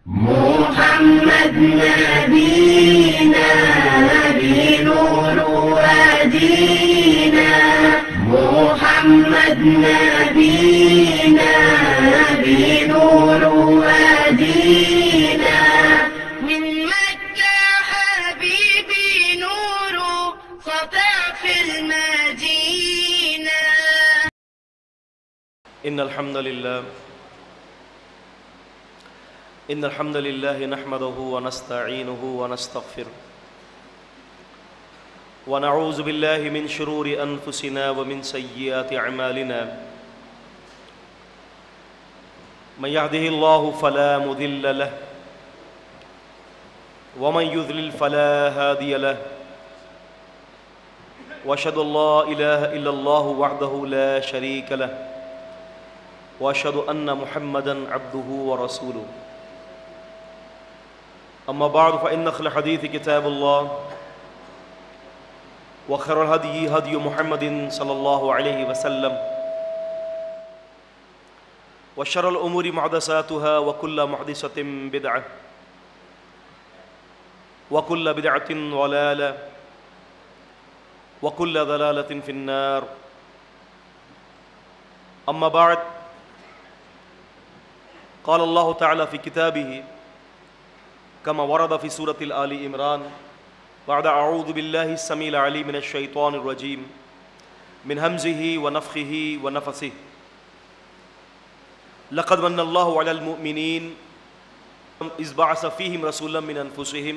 محمد نبينا بنور وادينا، محمد نبينا بنور وادينا، من مكة حبيبي نور سطع في المدينة. إن الحمد لله نحمده ونستعينه ونستغفره ونعوذ بالله من شرور أنفسنا ومن سيئات أعمالنا، من يهده الله فلا مضل له ومن يضلل فلا هادي له، وأشهد أن لا إله إلا الله وحده لا شريك له، وأشهد أن محمدًا عبده ورسوله. أما بعد فإن خير الحديث كتاب الله، وخير الهدي هدي محمد صلى الله عليه وسلم، وشر الأمور محدثاتها وكل محدثة بدعة وكل بدعة ضلالة وكل ضلالة في النار. أما بعد، قال الله تعالى في كتابه كما ورد في سورة آل عمران بعد أعوذ بالله السميع العليم من الشيطان الرجيم من همزه ونفخه ونفثه، لقد من الله على المؤمنين إذ بعث فيهم رسولا من أنفسهم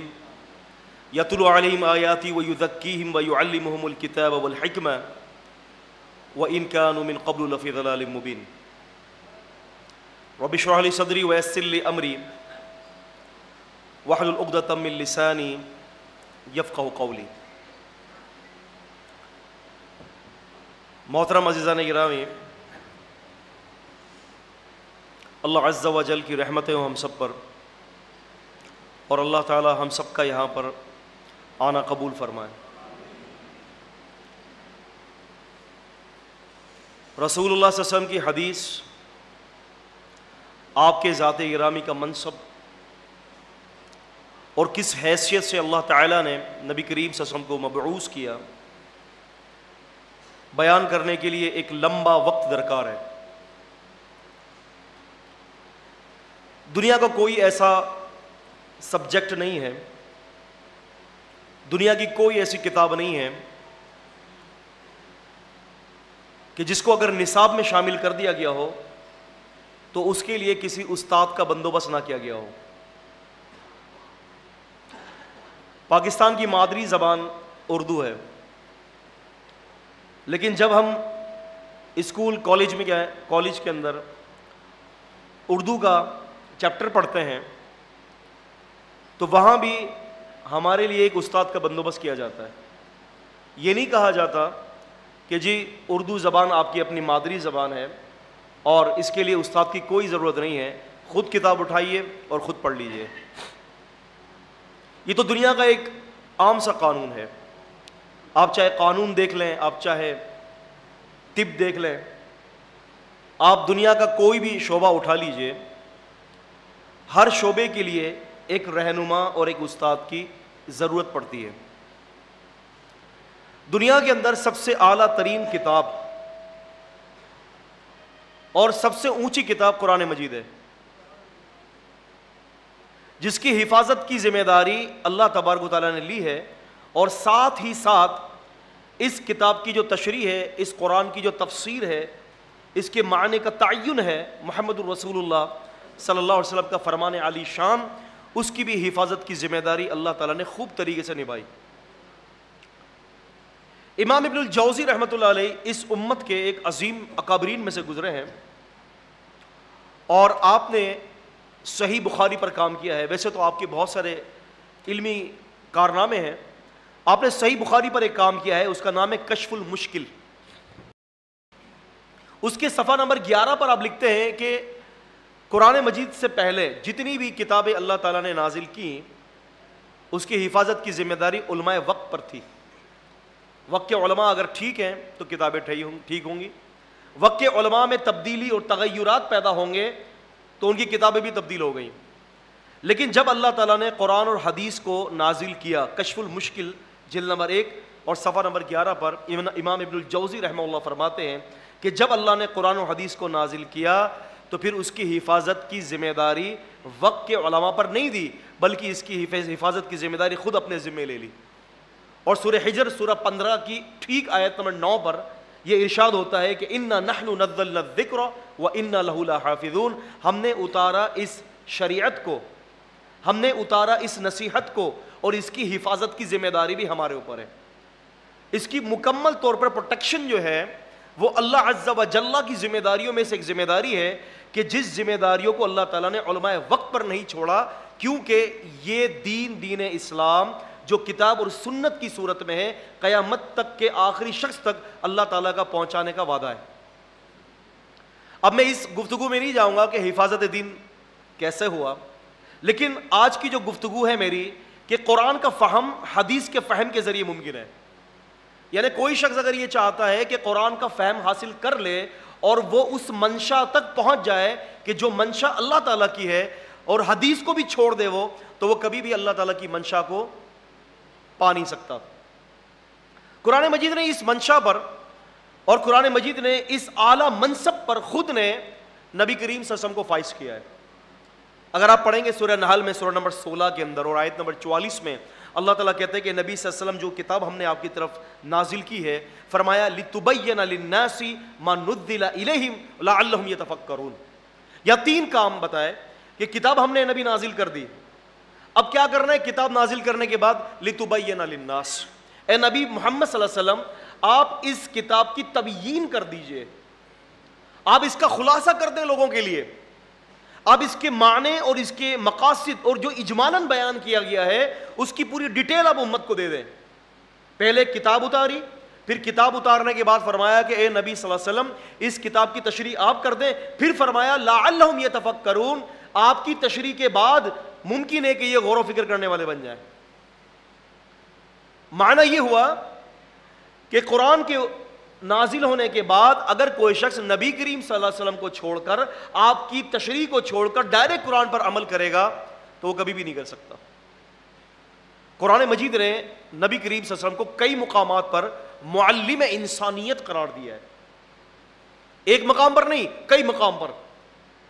يتلو عليهم آياته ويزكيهم ويعلمهم الكتاب والحكمة وإن كانوا من قبل لفي ضلال مبين. رب اشرح لي صدري ويسر لي أمري واحلل عقدة من لساني یفقہوا قولی. محترم عزیزان گرامی، اللہ عز و جل کی رحمتیں ہوں ہم سب پر، اور اللہ تعالی ہم سب کا یہاں پر آنا قبول فرمائے. رسول اللہ صلی اللہ علیہ وسلم کی حدیث، آپ کے ذات گرامی کا منصب اور کس حیثیت سے اللہ تعالیٰ نے نبی کریم صلی اللہ علیہ وسلم کو مبعوث کیا، بیان کرنے کے لیے ایک لمبا وقت درکار ہے. دنیا کا کوئی ایسا سبجیکٹ نہیں ہے، دنیا کی کوئی ایسی کتاب نہیں ہے کہ جس کو اگر نصاب میں شامل کر دیا گیا ہو تو اس کے لیے کسی استاد کا بندوبست نہ کیا گیا ہو. پاکستان کی مادری زبان اردو ہے، لیکن جب ہم اسکول کالج کے اندر اردو کا چیپٹر پڑھتے ہیں تو وہاں بھی ہمارے لیے ایک استاد کا بندوبست کیا جاتا ہے. یہ نہیں کہا جاتا کہ جی اردو زبان آپ کی اپنی مادری زبان ہے اور اس کے لیے استاد کی کوئی ضرورت نہیں ہے، خود کتاب اٹھائیے اور خود پڑھ لیجئے. یہ تو دنیا کا ایک عام سا قانون ہے. آپ چاہے قانون دیکھ لیں، آپ چاہے طب دیکھ لیں، آپ دنیا کا کوئی بھی شعبہ اٹھا لیجئے، ہر شعبے کے لیے ایک رہنما اور ایک استاد کی ضرورت پڑتی ہے. دنیا کے اندر سب سے اعلیٰ ترین کتاب اور سب سے اونچی کتاب قرآن مجید ہے، جس کی حفاظت کی ذمہ داری اللہ تبارک و تعالیٰ نے لی ہے، اور ساتھ ہی ساتھ اس کتاب کی جو تشریح ہے، اس قرآن کی جو تفسیر ہے، اس کے معنی کا تعین ہے، محمد الرسول اللہ صلی اللہ علیہ وسلم کا فرمان علی شان، اس کی بھی حفاظت کی ذمہ داری اللہ تعالیٰ نے خوب طریقے سے نبھائی. امام ابن الجوزی رحمۃ اللہ علیہ اس امت کے ایک عظیم اکابرین میں سے گزرے ہیں، اور آپ نے صحیح بخاری پر کام کیا ہے. ویسے تو آپ کے بہت سارے علمی کارنامے ہیں، آپ نے صحیح بخاری پر ایک کام کیا ہے، اس کا نام ہے کشف المشکل. اس کے صفحہ نمبر 11 پر آپ لکھتے ہیں کہ قرآن مجید سے پہلے جتنی بھی کتابیں اللہ تعالیٰ نے نازل کی، اس کی حفاظت کی ذمہ داری علماء وقت پر تھی. وقت کے علماء اگر ٹھیک ہیں تو کتابیں ٹھیک ہوں گی، وقت کے علماء میں تبدیلی اور تغیرات پیدا ہوں گے تو ان کی کتابیں بھی تبدیل ہو گئیں. لیکن جب اللہ تعالیٰ نے قرآن اور حدیث کو نازل کیا، کشف المشکل جلد نمبر 1 اور صفحہ نمبر 11 پر امام ابن الجوزی رحمہ اللہ فرماتے ہیں کہ جب اللہ نے قرآن و حدیث کو نازل کیا تو پھر اس کی حفاظت کی ذمہ داری وقت کے علماء پر نہیں دی، بلکہ اس کی حفاظت کی ذمہ داری خود اپنے ذمے لے لی. اور سورہ حجر سورہ 15 کی ٹھیک آیت نمبر 9 پر یہ ارشاد ہوتا ہے کہ اِنَّا نَحْنُ نَزَّلْنَا الذِّكْرَ وَإِنَّا لَهُ لَحَافِظُونَ. ہم نے اتارا اس شریعت کو، ہم نے اتارا اس نصیحت کو، اور اس کی حفاظت کی ذمہ داری بھی ہمارے اوپر ہے. اس کی مکمل طور پر پروٹیکشن جو ہے وہ اللہ عز و جل کی ذمہ داریوں میں سے ایک ذمہ داری ہے کہ جس ذمہ داریوں کو اللہ تعالیٰ نے علماء وقت پر نہیں چھوڑا، کیونکہ یہ دین اسلام جو کتاب اور سنت کی صورت میں ہے، قیامت تک کے آخری شخص تک اللہ تعالیٰ کا پہنچانے کا وعدہ ہے. اب میں اس گفتگو میں نہیں جاؤں گا کہ حفاظت دین کیسے ہوا، لیکن آج کی جو گفتگو ہے میری کہ قرآن کا فہم حدیث کے فہم کے ذریعے ممکن ہے. یعنی کوئی شخص اگر یہ چاہتا ہے کہ قرآن کا فہم حاصل کر لے اور وہ اس منشا تک پہنچ جائے کہ جو منشا اللہ تعالیٰ کی ہے، اور حدیث کو بھی چھوڑ دے وہ، تو وہ کبھی بھی اللہ تعالیٰ کی منشا کو پا نہیں سکتا. قرآن مجید نے اس منشا پر اور قرآن مجید نے اس اعلیٰ منصب پر خود نے نبی کریم صلی اللہ علیہ وسلم کو فائز کیا ہے. اگر آپ پڑھیں گے سورہ نحل میں سورہ نمبر 16 کے اندر اور آیت نمبر 44 میں اللہ تعالیٰ کہتے ہیں کہ نبی صلی اللہ علیہ وسلم جو کتاب ہم نے آپ کی طرف نازل کی ہے، فرمایا لِتُبَيَّنَ لِلنَّاسِ مَا نُزِّلَ إِلَيْهِمْ لَعَلَّهُمْ يَتَفَكَّرُونَ. یا 3 کام بتائے کہ کتاب ہم نے نبی نازل کر دی، اب کیا کرنا ہے کتاب نازل کرنے کے بعد؟ لِتُبَيَّنَ لِلنَّاسِ، اے نبی محمد صلی اللہ علیہ وسلم آپ اس کتاب کی تبیین کر دیجئے، آپ اس کا خلاصہ کر دیں لوگوں کے لیے، آپ اس کے معنی اور اس کے مقاصد اور جو اجمالاً بیان کیا گیا ہے اس کی پوری ڈیٹیل آپ امت کو دے دیں. پہلے کتاب اتاری، پھر کتاب اتارنے کے بعد فرمایا کہ اے نبی صلی اللہ علیہ وسلم اس کتاب کی تشریح آپ کر دیں، پھر فرمایا لعلہم یتفکرون، آپ کی تشریح کے بعد ممکن ہے کہ یہ غور و فکر کرنے والے بن جائیں. معنی یہ ہوا کہ قرآن کے نازل ہونے کے بعد اگر کوئی شخص نبی کریم صلی اللہ علیہ وسلم کو چھوڑ کر، آپ کی تشریح کو چھوڑ کر ڈائریکٹ قرآن پر عمل کرے گا تو وہ کبھی بھی نہیں کر سکتا. قرآن مجید نے نبی کریم صلی اللہ علیہ وسلم کو کئی مقامات پر معلم انسانیت قرار دیا ہے، ایک مقام پر نہیں کئی مقام پر،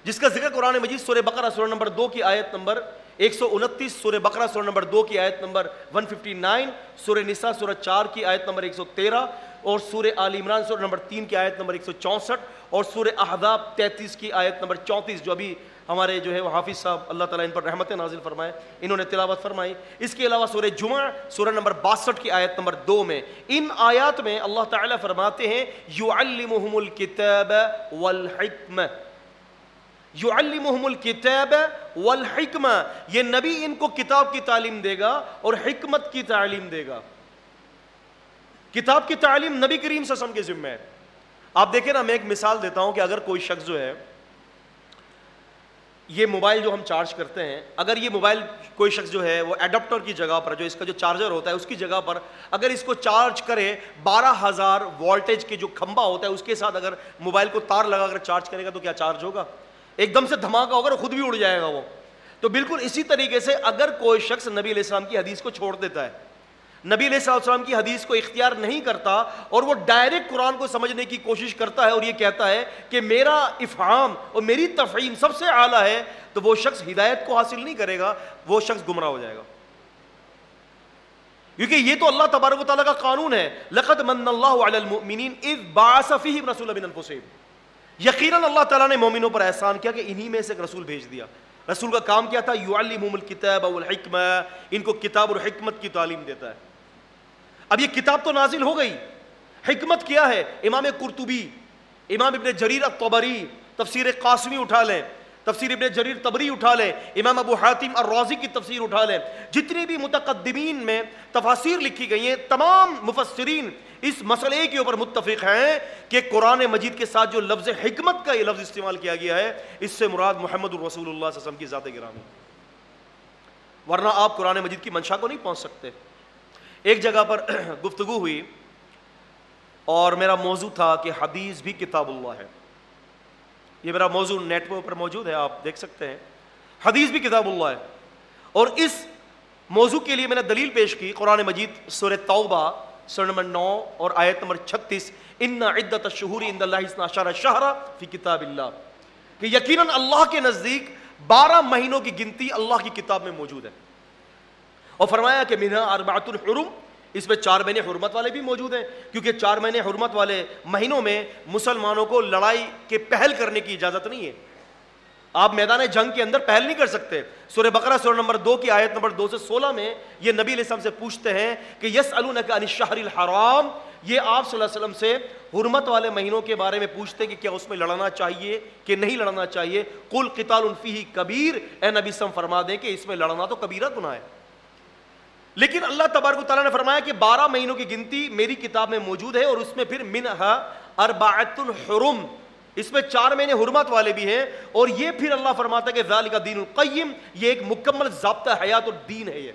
جس کا ذکر قرآن مجید سورہ بقرہ سورہ نمبر 2 کی آیت نمبر 129، سورہ بقرہ سورہ نمبر 2 کی آیت نمبر 159، سورہ نساء سورہ 4 کی آیت نمبر 113، اور سورہ آل عمران سورہ نمبر 3 کی آیت نمبر 164، اور سورہ احزاب 33 کی آیت نمبر 34 جو ابھی ہمارے جو ہے وہ حافظ صاحب اللہ تعالیٰ ان پر رحمتیں نازل فرمائے انہوں نے تلاوت فرمائی. اس کے علاوہ سورہ جمعہ سورہ نمبر 62 کی آیت نمبر 2 میں، ان آیات میں اللہ تعالیٰ فرماتے ہیں یعلمہم الکتاب والحکمہ، یعلمہم الکتاب والحکمہ، یہ نبی ان کو کتاب کی تعلیم دے گا اور حکمت کی تعلیم دے گا. کتاب کی تعلیم نبی کریم صلی اللہ علیہ وسلم کے ذمہ ہے. آپ دیکھیں نا، میں ایک مثال دیتا ہوں کہ اگر کوئی شخص جو ہے یہ موبائل جو ہم چارج کرتے ہیں، اگر یہ موبائل کوئی شخص جو ہے وہ ایڈپٹر کی جگہ پر، جو اس کا جو چارجر ہوتا ہے اس کی جگہ پر اگر اس کو چارج کرے 12,000 وولٹیج کے جو کھمبا ہوتا ہے اس کے ساتھ اگر موبائل کو تار لگا کر چارج کرے گا تو کیا چارج ہوگا؟ ایک دم سے دھماکہ ہوگا اور خود بھی اڑ جائے گا وہ. تو بالکل اسی طریقے سے اگر کوئی شخص نبی علیہ السلام کی حدیث کو چھوڑ دیتا ہے، نبی علیہ السلام کی حدیث کو اختیار نہیں کرتا اور وہ ڈائریکٹ قرآن کو سمجھنے کی کوشش کرتا ہے اور یہ کہتا ہے کہ میرا افہام اور میری تفہیم سب سے اعلیٰ ہے، تو وہ شخص ہدایت کو حاصل نہیں کرے گا، وہ شخص گمراہ ہو جائے گا. کیونکہ یہ تو اللہ تبارک و تعالیٰ کا قانون ہے، لَقَدْ مَنَّ اللَّهُ عَلَى الْمُؤْمِنِينَ إِذْ بَعَثَ فِيهِمْ رَسُولًا مِنْ أَنفُسِهِمْ. یقیناً اللہ تعالیٰ نے مومنوں پر احسان کیا کہ انہی میں سے ایک رسول بھیج دیا. رسول کا کام کیا تھا؟ یعلمہم الکتاب والحکمہ، ان کو کتاب اور حکمت کی تعلیم دیتا ہے. اب یہ کتاب تو نازل ہو گئی، حکمت کیا ہے؟ امام قرطبی، امام ابن جریر الطبری، تفسیر قاسمی اٹھا لیں، تفسیر ابن جریر طبری اٹھا لیں، امام ابو حاتم الرازی کی تفسیر اٹھا لیں، جتنی بھی متقدمین میں تفاسیر لکھی گئی ہیں تمام مفسرین اس مسئلے کے اوپر متفق ہیں کہ قرآن مجید کے ساتھ جو لفظ حکمت کا یہ لفظ استعمال کیا گیا ہے اس سے مراد محمد الرسول اللہ صلی اللہ علیہ وسلم کی ذات گرامی، ورنہ آپ قرآن مجید کی منشا کو نہیں پہنچ سکتے. ایک جگہ پر گفتگو ہوئی اور میرا موضوع تھا کہ حدیث بھی کتاب اللہ ہے. یہ میرا موضوع نیٹ پر موجود ہے، آپ دیکھ سکتے ہیں. حدیث بھی کتاب اللہ ہے. اور اس موضوع کے لیے میں نے دلیل پیش کی قرآن مجید سورہ توبہ سورہ نمبر 9 اور آیت نمبر 36، ان عدت الشہور عند اللہ 12 شہرا فی کتاب اللہ، کہ یقیناً اللہ کے نزدیک 12 مہینوں کی گنتی اللہ کی کتاب میں موجود ہے، اور فرمایا کہ منہا اربعۃ حرم، اس میں 4 مہینے حرمت والے بھی موجود ہیں، کیونکہ 4 مہینے حرمت والے مہینوں میں مسلمانوں کو لڑائی کے پہل کرنے کی اجازت نہیں ہے، آپ میدان جنگ کے اندر پہل نہیں کر سکتے۔ سورہ بقرہ سورہ نمبر 2 کی آیت نمبر 2 سے 16 میں یہ نبی علیہ السلام سے پوچھتے ہیں کہ یسألونک عن الشہر الحرام، یہ آپ صلی اللہ علیہ وسلم سے حرمت والے مہینوں کے بارے میں پوچھتے ہیں کہ کیا اس میں لڑنا چاہیے کہ نہیں لڑنا چاہیے، قل قتال فیہ کبیر، اے نبی صلی اللہ علیہ وسلم فرما دیں کہ اس میں لڑنا تو کبیرہ گناہ ہے، لیکن اللہ تبارک و تعالیٰ نے فرمایا کہ 12 مہینوں کی گنتی میری کتاب میں موجود ہے، اور اس میں پھر منہا اربعۃ حرم، اس میں 4 مہینے حرمت والے بھی ہیں، اور یہ پھر اللہ فرماتا ہے کہ ذالک دین القیم، یہ ایک مکمل ضابطہ حیات اور دین ہے۔ یہ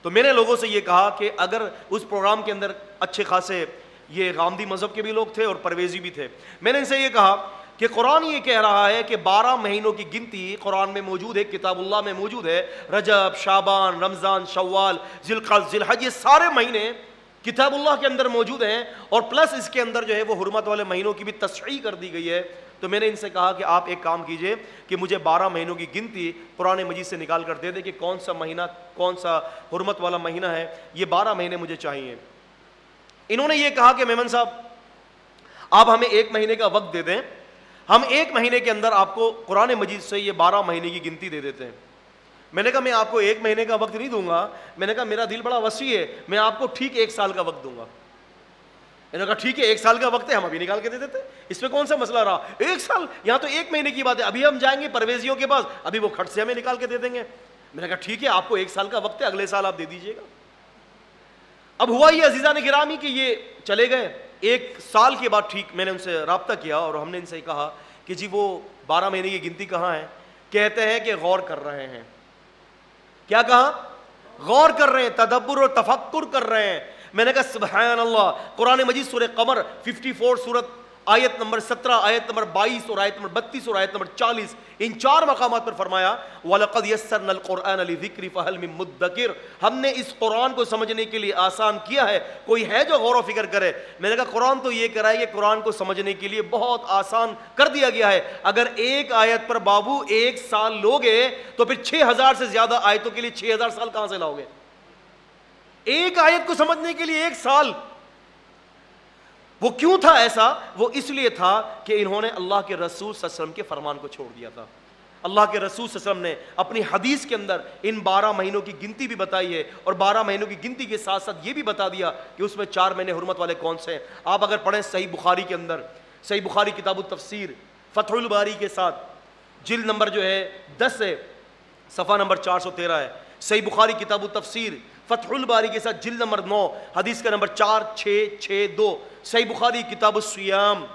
تو میں نے لوگوں سے یہ کہا کہ اگر اس پروگرام کے اندر اچھے خاصے یہ غامدی مذہب کے بھی لوگ تھے اور پرویزی بھی تھے، میں نے ان سے یہ کہا کہ قرآن یہ کہہ رہا ہے کہ 12 مہینوں کی گنتی قرآن میں موجود ہے، کتاب اللہ میں موجود ہے، رجب، شعبان، رمضان، شوال، ذی القعدہ، ذی الحج، یہ سارے مہینے کتاب اللہ کے اندر موجود ہیں، اور پلس اس کے اندر جو ہے وہ حرمت والے مہینوں کی بھی تصحیح کر دی گئی ہے۔ تو میں نے ان سے کہا کہ آپ ایک کام کیجئے کہ مجھے 12 مہینوں کی گنتی قرآن مجید سے نکال کر دے دیں کہ کون سا مہینہ کون سا حرمت والا مہینہ ہے، یہ 12 مہینے مجھے چاہیے۔ انہوں نے یہ کہا کہ میمن صاحب آپ ہمیں 1 مہینے کا وقت دے دیں، ہم 1 مہینے کے اندر آپ کو قرآن مجید سے یہ 12 مہینے کی گنتی دے دیتے ہیں۔ میں نے کہا میں آپ کو 1 مہینے کا وقت نہیں دوں گا، میں نے کہا میرا دل بڑا وسیع ہے، میں آپ کو ٹھیک 1 سال کا وقت دوں گا۔ میں نے کہا ٹھیک ہے 1 سال کا وقت ہے، ہم ابھی نکال کے دے دیتے، اس میں کون سا مسئلہ رہا، 1 سال، یہاں تو 1 مہینے کی بات ہے، ابھی ہم جائیں گے پرویزیوں کے پاس، ابھی وہ کھٹ سے ہمیں نکال کے دے دیں گے۔ میں نے کہا ٹھیک ہے آپ کو 1 سال کا وقت ہے، اگلے سال آپ دے دیجیے گا۔ اب ہوا یہ عزیزان گرامی کہ یہ چلے گئے، 1 سال کے بعد ٹھیک میں نے ان سے رابطہ کیا اور ہم نے ان سے کہا کہ جی وہ 12 مہینے کی گنتی کہاں ہے؟ کہتے ہیں کہ غور کر رہے ہیں۔ کیا کہا؟ غور کر رہے ہیں، تدبر اور تفکر کر رہے ہیں۔ میں نے کہا سبحان اللہ، قرآن مجید سورہ قمر 54 سورت آیت نمبر 17، آیت نمبر 22 اور آیت نمبر 32 اور آیت نمبر 40، ان 4 مقامات پر فرمایا وَلَقَدْ يَسَّرْنَا الْقُرْآنَ لِذِكْرِ فَهَلْ مِن مُدَّكِرٍ، ہم نے اس قرآن کو سمجھنے کے لیے آسان کیا ہے، کوئی ہے جو غور و فکر کرے؟ میں نے کہا قرآن تو یہ کہہ رہا ہے کہ قرآن کو سمجھنے کے لیے بہت آسان کر دیا گیا ہے، اگر ایک آیت پر بابو 1 سال لوگے تو پھر 6000 سے زیادہ آیتوں کے لیے 6000 سال کہاں سے لاؤ گے؟ ایک آیت کو سمجھنے کے لیے 1 سال۔ وہ کیوں تھا ایسا؟ وہ اس لیے تھا کہ انہوں نے اللہ کے رسول صلی اللہ علیہ وسلم کے فرمان کو چھوڑ دیا تھا۔ اللہ کے رسول صلی اللہ علیہ وسلم نے اپنی حدیث کے اندر ان 12 مہینوں کی گنتی بھی بتائی ہے، اور 12 مہینوں کی گنتی کے ساتھ ساتھ یہ بھی بتا دیا کہ اس میں 4 مہینے حرمت والے کون سے ہیں۔ آپ اگر پڑھیں صحیح بخاری کے اندر، صحیح بخاری کتاب التفسیر فتح الباری کے ساتھ جلد نمبر جو ہے 10 ہے، صفحہ نمبر 413 ہے، صحیح بخاری کتاب التفسیر فتح الباری کے ساتھ جلد نمبر 9 حدیث کا نمبر 4662، صحیح بخاری کتاب الصیام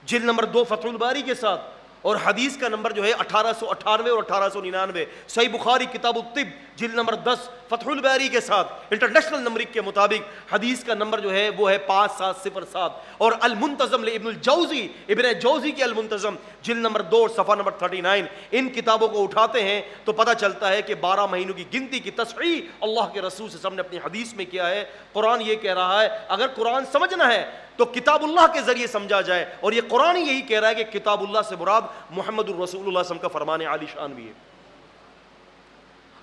جلد نمبر 2 فتح الباری کے ساتھ، اور حدیث کا نمبر جو ہے 1898 اور 1899، صحیح بخاری کتاب الطب جلد نمبر 10 فتح الباری کے ساتھ انٹرنیشنل نمبرنگ کے مطابق حدیث کا نمبر جو ہے وہ ہے 5707، اور المنتظم لابن الجوزی، ابن جوزی کی المنتظم جلد نمبر 2 صفحہ نمبر 39، ان کتابوں کو اٹھاتے ہیں تو پتہ چلتا ہے کہ 12 مہینوں کی گنتی کی تصحیح اللہ کے رسول صلی اللہ علیہ وسلم نے اپنی حدیث میں کیا ہے۔ قرآن یہ کہہ رہا ہے اگر قرآن سمجھنا ہے تو کتاب اللہ کے ذریعے سمجھا جائے، اور یہ قرآن یہی کہہ رہا ہے کہ کتاب اللہ سے مراد محمد الرسول اللہ صلی اللہ علیہ وسلم کا فرمان عالی شان بھی ہے۔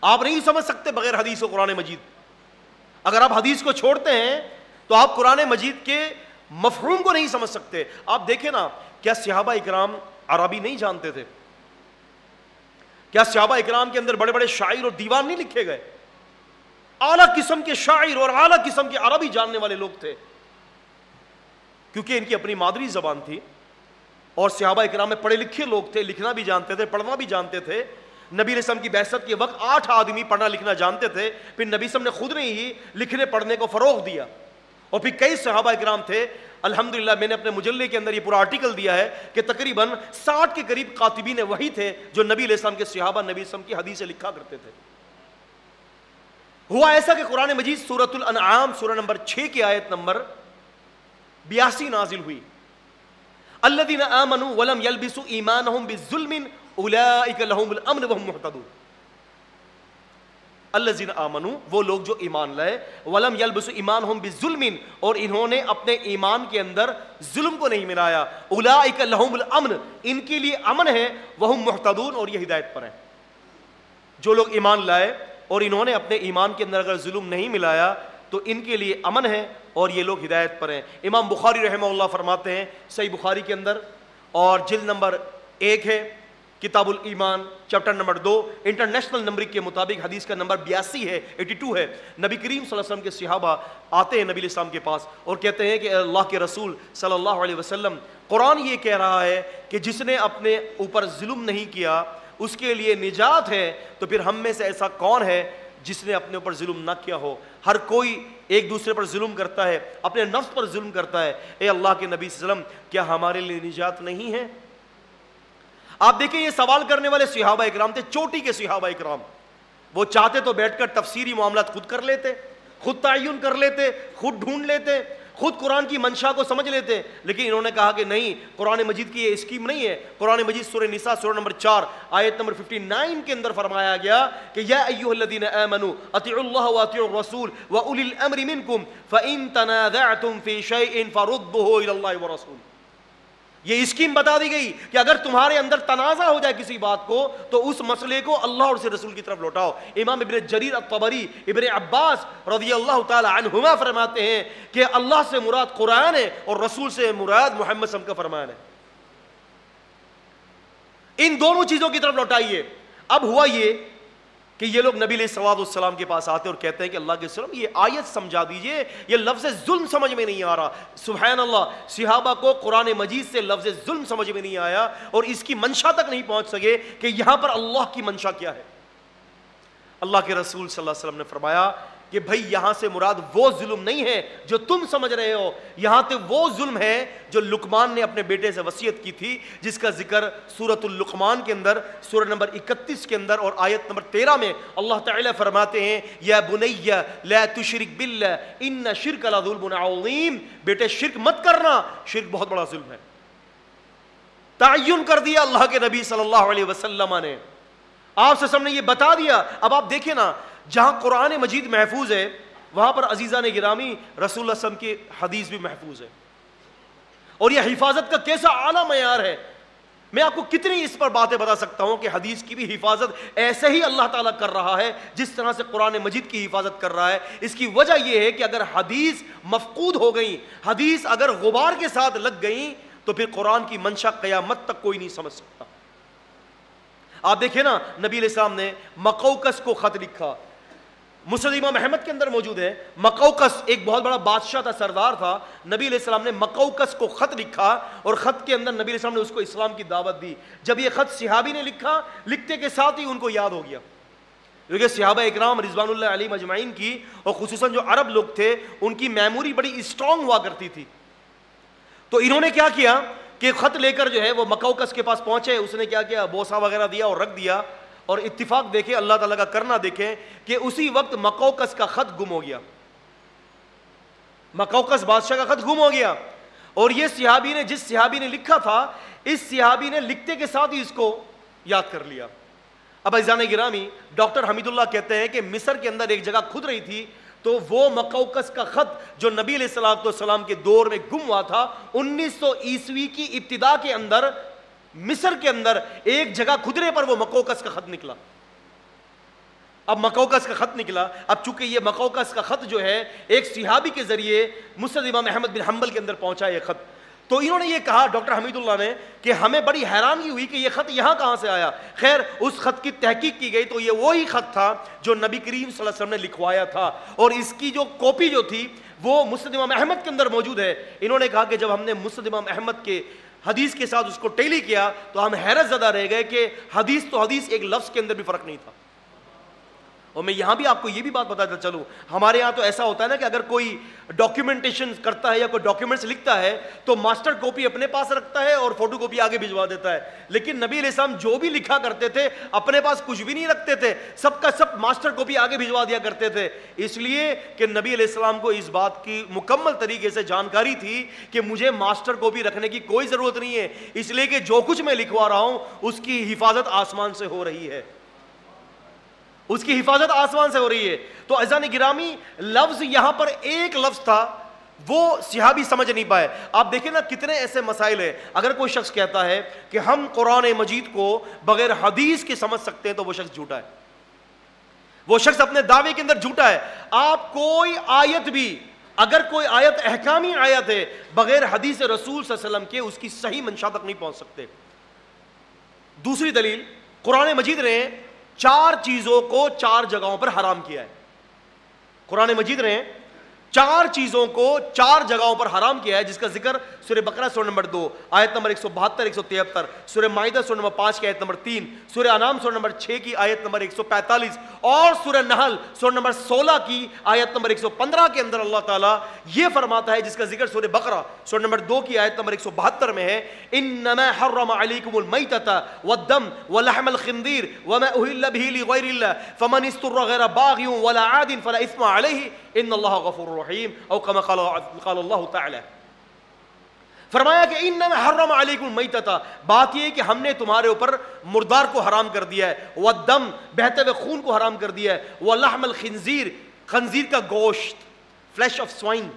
آپ نہیں سمجھ سکتے بغیر حدیث و قرآن مجید۔ اگر آپ حدیث کو چھوڑتے ہیں تو آپ قرآن مجید کے مفہوم کو نہیں سمجھ سکتے۔ آپ دیکھیں نا، کیا صحابہ اکرام عربی نہیں جانتے تھے؟ کیا صحابہ اکرام کے اندر بڑے بڑے شاعر اور دیوان نہیں لکھے گئے؟ اعلیٰ قسم کے شاعر اور اعلیٰ قسم کے عربی جاننے والے لوگ تھے، کیونکہ ان کی اپنی مادری زبان تھی، اور صحابہ اکرام میں پڑھے لکھے لوگ تھے، لکھنا بھی جانتے تھے، پڑھنا بھی جانتے تھے۔ نبی علیہ السلام کی بعثت کے وقت 8 آدمی پڑھنا لکھنا جانتے تھے، پھر نبی صلی اللہ علیہ وسلم نے خود نے ہی لکھنے پڑھنے کو فروغ دیا، اور پھر کئی صحابہ اکرام تھے۔ الحمدللہ میں نے اپنے مجلے کے اندر یہ پورا آرٹیکل دیا ہے کہ تقریباً 60 کے قریب کاتبین وحی تھے جو نبی علیہ السلام کے صحابہ نبی علیہ السلام کی حدیثیں لکھا کرتے تھے۔ ہوا ایسا کہ قرآن مجید سورۃ الانعام سورہ نمبر 6 کی آیت نمبر 82 نازل ہوئی، الذین آمنوا ولم یلبسوا ایمانہم بالظلم اولئک لہم الامن وہم مہتدون۔ الذین آمنوا وہ لوگ جو ایمان لائے ولم یلبسوا ایمانہم بظلم اور انہوں نے اپنے ایمان کے اندر ظلم کو نہیں ملایا اولئک لہم الامن ان کے لیے امن ہے وہم مہتدون اور یہ ہدایت پر ہیں. جو لوگ ایمان لائے اور انہوں نے اپنے ایمان کے اندر اگر ظلم نہیں ملایا تو ان کے لیے امن ہے اور یہ لوگ ہدایت پر ہیں. امام بخاری رحمہ اللہ فرماتے ہیں صحیح بخاری کے اندر اور جلد نمبر 1 ہے کتاب الایمان چیپٹر نمبر 2 انٹرنیشنل نمبر کے مطابق حدیث کا نمبر 82 ہے 82 ہے. نبی کریم صلی اللہ علیہ وسلم کے صحابہ آتے ہیں نبی علیہ السلام کے پاس اور کہتے ہیں کہ اللہ کے رسول صلی اللہ علیہ وسلم قرآن یہ کہہ رہا ہے کہ جس نے اپنے اوپر ظلم نہیں کیا اس کے لیے نجات ہے, تو پھر ہم میں سے ایسا کون ہے جس نے اپنے اوپر ظلم نہ کیا ہو؟ ہر کوئی ایک دوسرے پر ظلم کرتا ہے, اپنے نفس پر ظلم کرتا ہے. اے اللہ کے نبی صلی اللہ علیہ وسلم کیا ہمارے لیے نجات نہیں ہے؟ آپ دیکھیں یہ سوال کرنے والے صحابہ اکرام تھے, چوٹی کے صحابہ اکرام. وہ چاہتے تو بیٹھ کر تفسیری معاملات خود کر لیتے, خود تعین کر لیتے, خود ڈھونڈ لیتے, خود قرآن کی منشا کو سمجھ لیتے, لیکن انہوں نے کہا کہ نہیں, قرآن مجید کی یہ اسکیم نہیں ہے. قرآن مجید سورہ نساء سورہ نمبر 4 آیت نمبر 59 کے اندر فرمایا گیا کہ یا ایھا الذین آمنوا اطیعوا اللہ واطیعوا الرسول واولی الامر منکم فان تنازعتم فی شیء فردوه الی اللہ والرسول. یہ اسکیم بتا دی گئی کہ اگر تمہارے اندر تنازع ہو جائے کسی بات کو تو اس مسئلے کو اللہ اور اس رسول کی طرف لوٹاؤ. امام ابن جریر الطبری ابن عباس رضی اللہ تعالی عنہما فرماتے ہیں کہ اللہ سے مراد قرآن ہے اور رسول سے مراد محمد صلی اللہ علیہ وسلم کا فرمان ہے. ان دونوں چیزوں کی طرف لوٹائیے. اب ہوا یہ کہ یہ لوگ نبی علیہ الصلوۃ والسلام کے پاس آتے اور کہتے ہیں کہ اللہ کے رسول یہ آیت سمجھا دیجئے, یہ لفظ ظلم سمجھ میں نہیں آ رہا. سبحان اللہ, صحابہ کو قرآن مجید سے لفظ ظلم سمجھ میں نہیں آیا اور اس کی منشا تک نہیں پہنچ سکے کہ یہاں پر اللہ کی منشا کیا ہے. اللہ کے رسول صلی اللہ علیہ وسلم نے فرمایا کہ بھائی یہاں سے مراد وہ ظلم نہیں ہے جو تم سمجھ رہے ہو, یہاں تو وہ ظلم ہے جو لقمان نے اپنے بیٹے سے وصیت کی تھی, جس کا ذکر سورۃ اللقمان کے اندر سورہ نمبر 31 کے اندر اور آیت نمبر 13 میں اللہ تعالیٰ فرماتے ہیں یا بنی لا تشرک باللہ ان شرک لظلم عظیم. بیٹے شرک مت کرنا, شرک بہت بڑا ظلم ہے. تعین کر دیا اللہ کے نبی صلی اللہ علیہ وسلم نے, آپ سے نے یہ بتا دیا. اب آپ دیکھیں نا, جہاں قرآن مجید محفوظ ہے وہاں پر عزیزان گرامی رسول اللہ صلی اللہ علیہ وسلم کی حدیث بھی محفوظ ہے, اور یہ حفاظت کا کیسا اعلیٰ معیار ہے. میں آپ کو کتنی اس پر باتیں بتا سکتا ہوں کہ حدیث کی بھی حفاظت ایسے ہی اللہ تعالیٰ کر رہا ہے جس طرح سے قرآن مجید کی حفاظت کر رہا ہے. اس کی وجہ یہ ہے کہ اگر حدیث مفقود ہو گئی, حدیث اگر غبار کے ساتھ لگ گئی تو پھر قرآن کی منشا قیامت تک کوئی نہیں سمجھ سکتا. آپ دیکھیں نا, نبی علیہ السلام نے مقوقس کو خط لکھا, مسند امام احمد کے اندر موجود ہے. مقوقس ایک بہت بڑا بادشاہ تھا, سردار تھا. نبی علیہ السلام نے مقوقس کو خط لکھا اور خط کے اندر نبی علیہ السلام نے اس کو اسلام کی دعوت دی. جب یہ خط صحابی نے لکھا, لکھتے کے ساتھ ہی ان کو یاد ہو گیا, کیونکہ صحابہ اکرام رضوان اللہ علیہم اجمعین کی اور خصوصاً جو عرب لوگ تھے ان کی میموری بڑی اسٹرانگ ہوا کرتی تھی. تو انہوں نے کیا کیا کہ خط لے کر جو ہے وہ مقوقس کے پاس پہنچے. اس نے کیا کیا, بوسہ وغیرہ دیا اور رکھ دیا, اور اتفاق دیکھیں, اللہ تعالیٰ کا کرنا دیکھیں کہ اسی وقت مقوقس کا خط گم ہو گیا. مقوقس بادشاہ کا خط گم ہو گیا, اور یہ صحابی نے, جس صحابی نے لکھا تھا, اس صحابی نے لکھتے کے ساتھ ہی اس کو یاد کر لیا. اب عزیزان گرامی, ڈاکٹر حمید اللہ کہتے ہیں کہ مصر کے اندر ایک جگہ کھد رہی تھی, تو وہ مقوقس کا خط جو نبی علیہ السلام کے دور میں گم ہوا تھا, 1900 عیسوی کی ابتدا کے اندر مصر کے اندر ایک جگہ کھدرے پر وہ مقوقس کا خط نکلا. اب مقوقس کا خط نکلا, اب چونکہ یہ مقوقس کا خط جو ہے ایک صحابی کے ذریعے مسند امام احمد بن حنبل کے اندر پہنچا یہ خط, تو انہوں نے یہ کہا ڈاکٹر حمید اللہ نے کہ ہمیں بڑی حیرانی ہوئی کہ یہ خط یہاں کہاں سے آیا. خیر اس خط کی تحقیق کی گئی تو یہ وہی خط تھا جو نبی کریم صلی اللہ علیہ وسلم نے لکھوایا تھا, اور اس کی جو کاپی جو تھی وہ مسند امام احمد کے اندر موجود ہے. انہوں نے کہا کہ جب ہم نے مسند امام احمد کے حدیث کے ساتھ اس کو ٹیلی کیا تو ہم حیرت زدہ رہ گئے کہ حدیث تو حدیث, ایک لفظ کے اندر بھی فرق نہیں تھا. اور میں یہاں بھی آپ کو یہ بھی بات بتاتا چلوں, ہمارے یہاں تو ایسا ہوتا ہے نا کہ اگر کوئی ڈاکیومنٹیشن کرتا ہے یا کوئی ڈاکیومنٹس لکھتا ہے تو ماسٹر کاپی اپنے پاس رکھتا ہے اور فوٹو کاپی آگے بھجوا دیتا ہے. لیکن نبی علیہ السلام جو بھی لکھا کرتے تھے اپنے پاس کچھ بھی نہیں رکھتے تھے, سب کا سب ماسٹر کاپی آگے بھجوا دیا کرتے تھے, اس لیے کہ نبی علیہ السلام کو اس بات کی مکمل طریقے سے جانکاری تھی کہ مجھے ماسٹر کاپی رکھنے کی کوئی ضرورت نہیں ہے, اس لیے کہ جو کچھ میں لکھوا رہا ہوں اس کی حفاظت آسمان سے ہو رہی ہے. اس کی حفاظت آسمان سے ہو رہی ہے. تو عزیزان گرامی لفظ یہاں پر ایک لفظ تھا, وہ صحابی سمجھ نہیں پائے. آپ دیکھیں نا کتنے ایسے مسائل ہیں, اگر کوئی شخص کہتا ہے کہ ہم قرآن مجید کو بغیر حدیث کے سمجھ سکتے ہیں تو وہ شخص جھوٹا ہے, وہ شخص اپنے دعوے کے اندر جھوٹا ہے. آپ کوئی آیت بھی, اگر کوئی آیت احکامی آیت ہے, بغیر حدیث رسول صلی اللہ علیہ وسلم کے اس کی صحیح منشا تک نہیں پہنچ سکتے. دوسری دلیل, قرآن مجید نے 4 چیزوں کو 4 جگہوں پر حرام کیا ہے. قرآن مجید نے 4 چیزوں کو 4 جگہوں پر حرام کیا ہے, جس کا ذکر سورہ بقرہ سورہ نمبر 2 آیت نمبر 172 173, سورہ مائدہ سورہ نمبر 5 کی آیت نمبر 3, سورہ انعام سورہ نمبر 6 کی آیت نمبر 145 اور سورہ نحل سورہ نمبر 16 کی آیت نمبر 115 کے اندر اللہ تعالیٰ یہ فرماتا ہے, جس کا ذکر سورہ بقرہ سورہ نمبر 2 کی آیت نمبر 172 میں ہے, انما حرم علیکم المیتۃ والدم ولحم الخنزیر وما اہل به لغیر اللہ فمن اضطر غیر باغ ولا عاد فلا اثم علیہ ان اللہ غفور رحیم او کما قال اللہ تعالی. فرمایا کہ انما حرم علیکم المیتۃ, بات یہ ہے کہ ہم نے تمہارے اوپر مردار کو حرام کر دیا ہے, والدم بہتے ہوئے خون کو حرام کر دیا ہے, ولحم الخنزیر خنزیر کا گوشت, فلیش آف سوائن,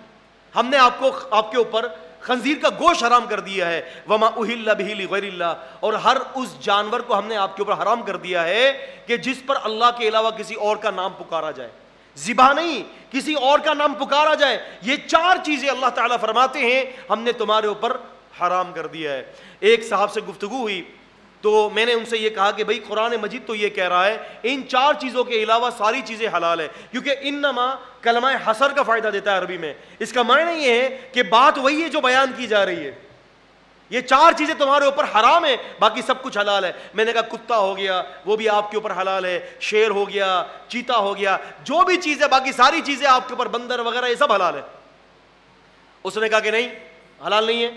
ہم نے آپ کے اوپر خنزیر کا گوشت حرام کر دیا ہے, وما اہل بہ لغیر اللہ, اور ہر اس جانور کو ہم نے آپ کے اوپر حرام کر دیا ہے کہ جس پر اللہ کے علاوہ کسی اور کا نام پکارا جائے, ذبح نہیں, کسی اور کا نام پکارا جائے. یہ 4 چیزیں اللہ تعالیٰ فرماتے ہیں ہم نے تمہارے اوپر حرام کر دیا ہے. ایک صاحب سے گفتگو ہوئی تو میں نے ان سے یہ کہا کہ بھئی قرآن مجید تو یہ کہہ رہا ہے ان 4 چیزوں کے علاوہ ساری چیزیں حلال ہے, کیونکہ انما کلمہ حصر کا فائدہ دیتا ہے عربی میں. اس کا معنی یہ ہے کہ بات وہی ہے جو بیان کی جا رہی ہے, یہ 4 چیزیں تمہارے اوپر حرام ہے, باقی سب کچھ حلال ہے. میں نے کہا کتا ہو گیا وہ بھی آپ کے اوپر حلال ہے, شیر ہو گیا, چیتا ہو گیا, جو بھی چیز ہے باقی ساری چیزیں آپ کے اوپر, بندر وغیرہ یہ سب حلال ہے. اس نے کہا کہ نہیں حلال نہیں ہے.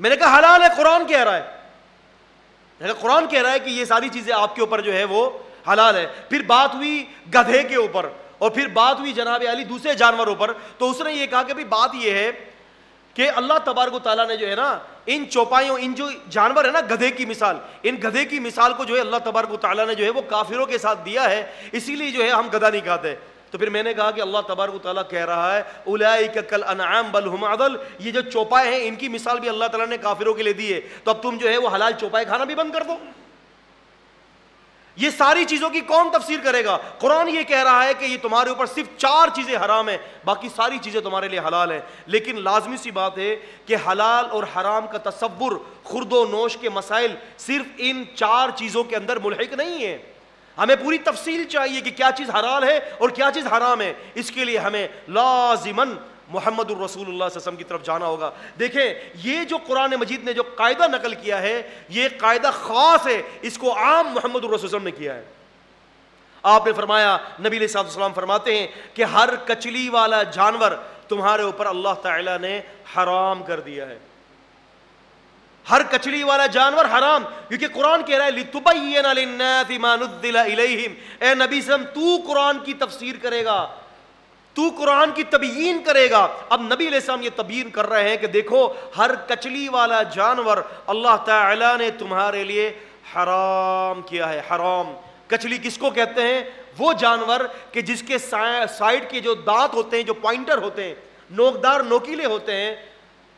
میں نے کہا حلال ہے, قرآن کہہ رہا ہے. میں نے کہا قرآن کہہ رہا ہے کہ یہ ساری چیزیں آپ کے اوپر جو ہے وہ حلال ہے. پھر بات ہوئی گدھے کے اوپر, اور پھر بات ہوئی جناب علی دوسرے جانوروں پر. تو اس نے یہ کہا کہ بھی بات یہ ہے کہ اللہ تبارک و تعالیٰ نے جو ہے نا ان چوپایوں, ان جو جانور ہے نا گدھے کی مثال, ان گدھے کی مثال کو جو ہے اللہ تبارک و تعالیٰ نے جو ہے وہ کافروں کے ساتھ دیا ہے, اسی لیے جو ہے ہم گدھا نہیں کھاتے. تو پھر میں نے کہا کہ اللہ تبارک و تعالیٰ کہہ رہا ہے اولئک کالانعام بل هم اضل, یہ جو چوپائے ہیں ان کی مثال بھی اللہ تعالیٰ نے کافروں کے لیے دی ہے, تو اب تم جو ہے وہ حلال چوپائے کھانا بھی بند کر دو. یہ ساری چیزوں کی کون تفسیر کرے گا؟ قرآن یہ کہہ رہا ہے کہ یہ تمہارے اوپر صرف 4 چیزیں حرام ہیں, باقی ساری چیزیں تمہارے لیے حلال ہیں. لیکن لازمی سی بات ہے کہ حلال اور حرام کا تصور, خورد و نوش کے مسائل صرف ان 4 چیزوں کے اندر ملحق نہیں ہے. ہمیں پوری تفصیل چاہیے کہ کیا چیز حلال ہے اور کیا چیز حرام ہے. اس کے لیے ہمیں لازماً محمد الرسول اللہ صلی اللہ علیہ وسلم کی طرف جانا ہوگا. دیکھیں یہ جو قرآن مجید نے جو قاعدہ نقل کیا ہے یہ قاعدہ خاص ہے, اس کو عام محمد الرسول صلی اللہ علیہ وسلم نے کیا ہے. آپ نے فرمایا, نبی علیہ الصلوۃ والسلام فرماتے ہیں کہ ہر کچلی والا جانور تمہارے اوپر اللہ تعالیٰ نے حرام کر دیا ہے. ہر کچلی والا جانور حرام, کیونکہ قرآن کہہ رہا ہے لِتُبَيِّنَ لِلنَّاسِ مَا نُزِّلَ إِلَيْهِمْ. اے نبی صلی اللہ علیہ وسلم تو قرآن کی تفسیر کرے گا, تو قرآن کی تبیین کرے گا. اب نبی علیہ السلام یہ تبیین کر رہے ہیں کہ دیکھو ہر کچلی والا جانور اللہ تعالیٰ نے تمہارے لیے حرام کیا ہے. حرام کچلی کس کو کہتے ہیں؟ وہ جانور کہ جس کے سائڈ کے جو دانت ہوتے ہیں, جو پوائنٹر ہوتے ہیں, نوکدار نوکیلے ہوتے ہیں.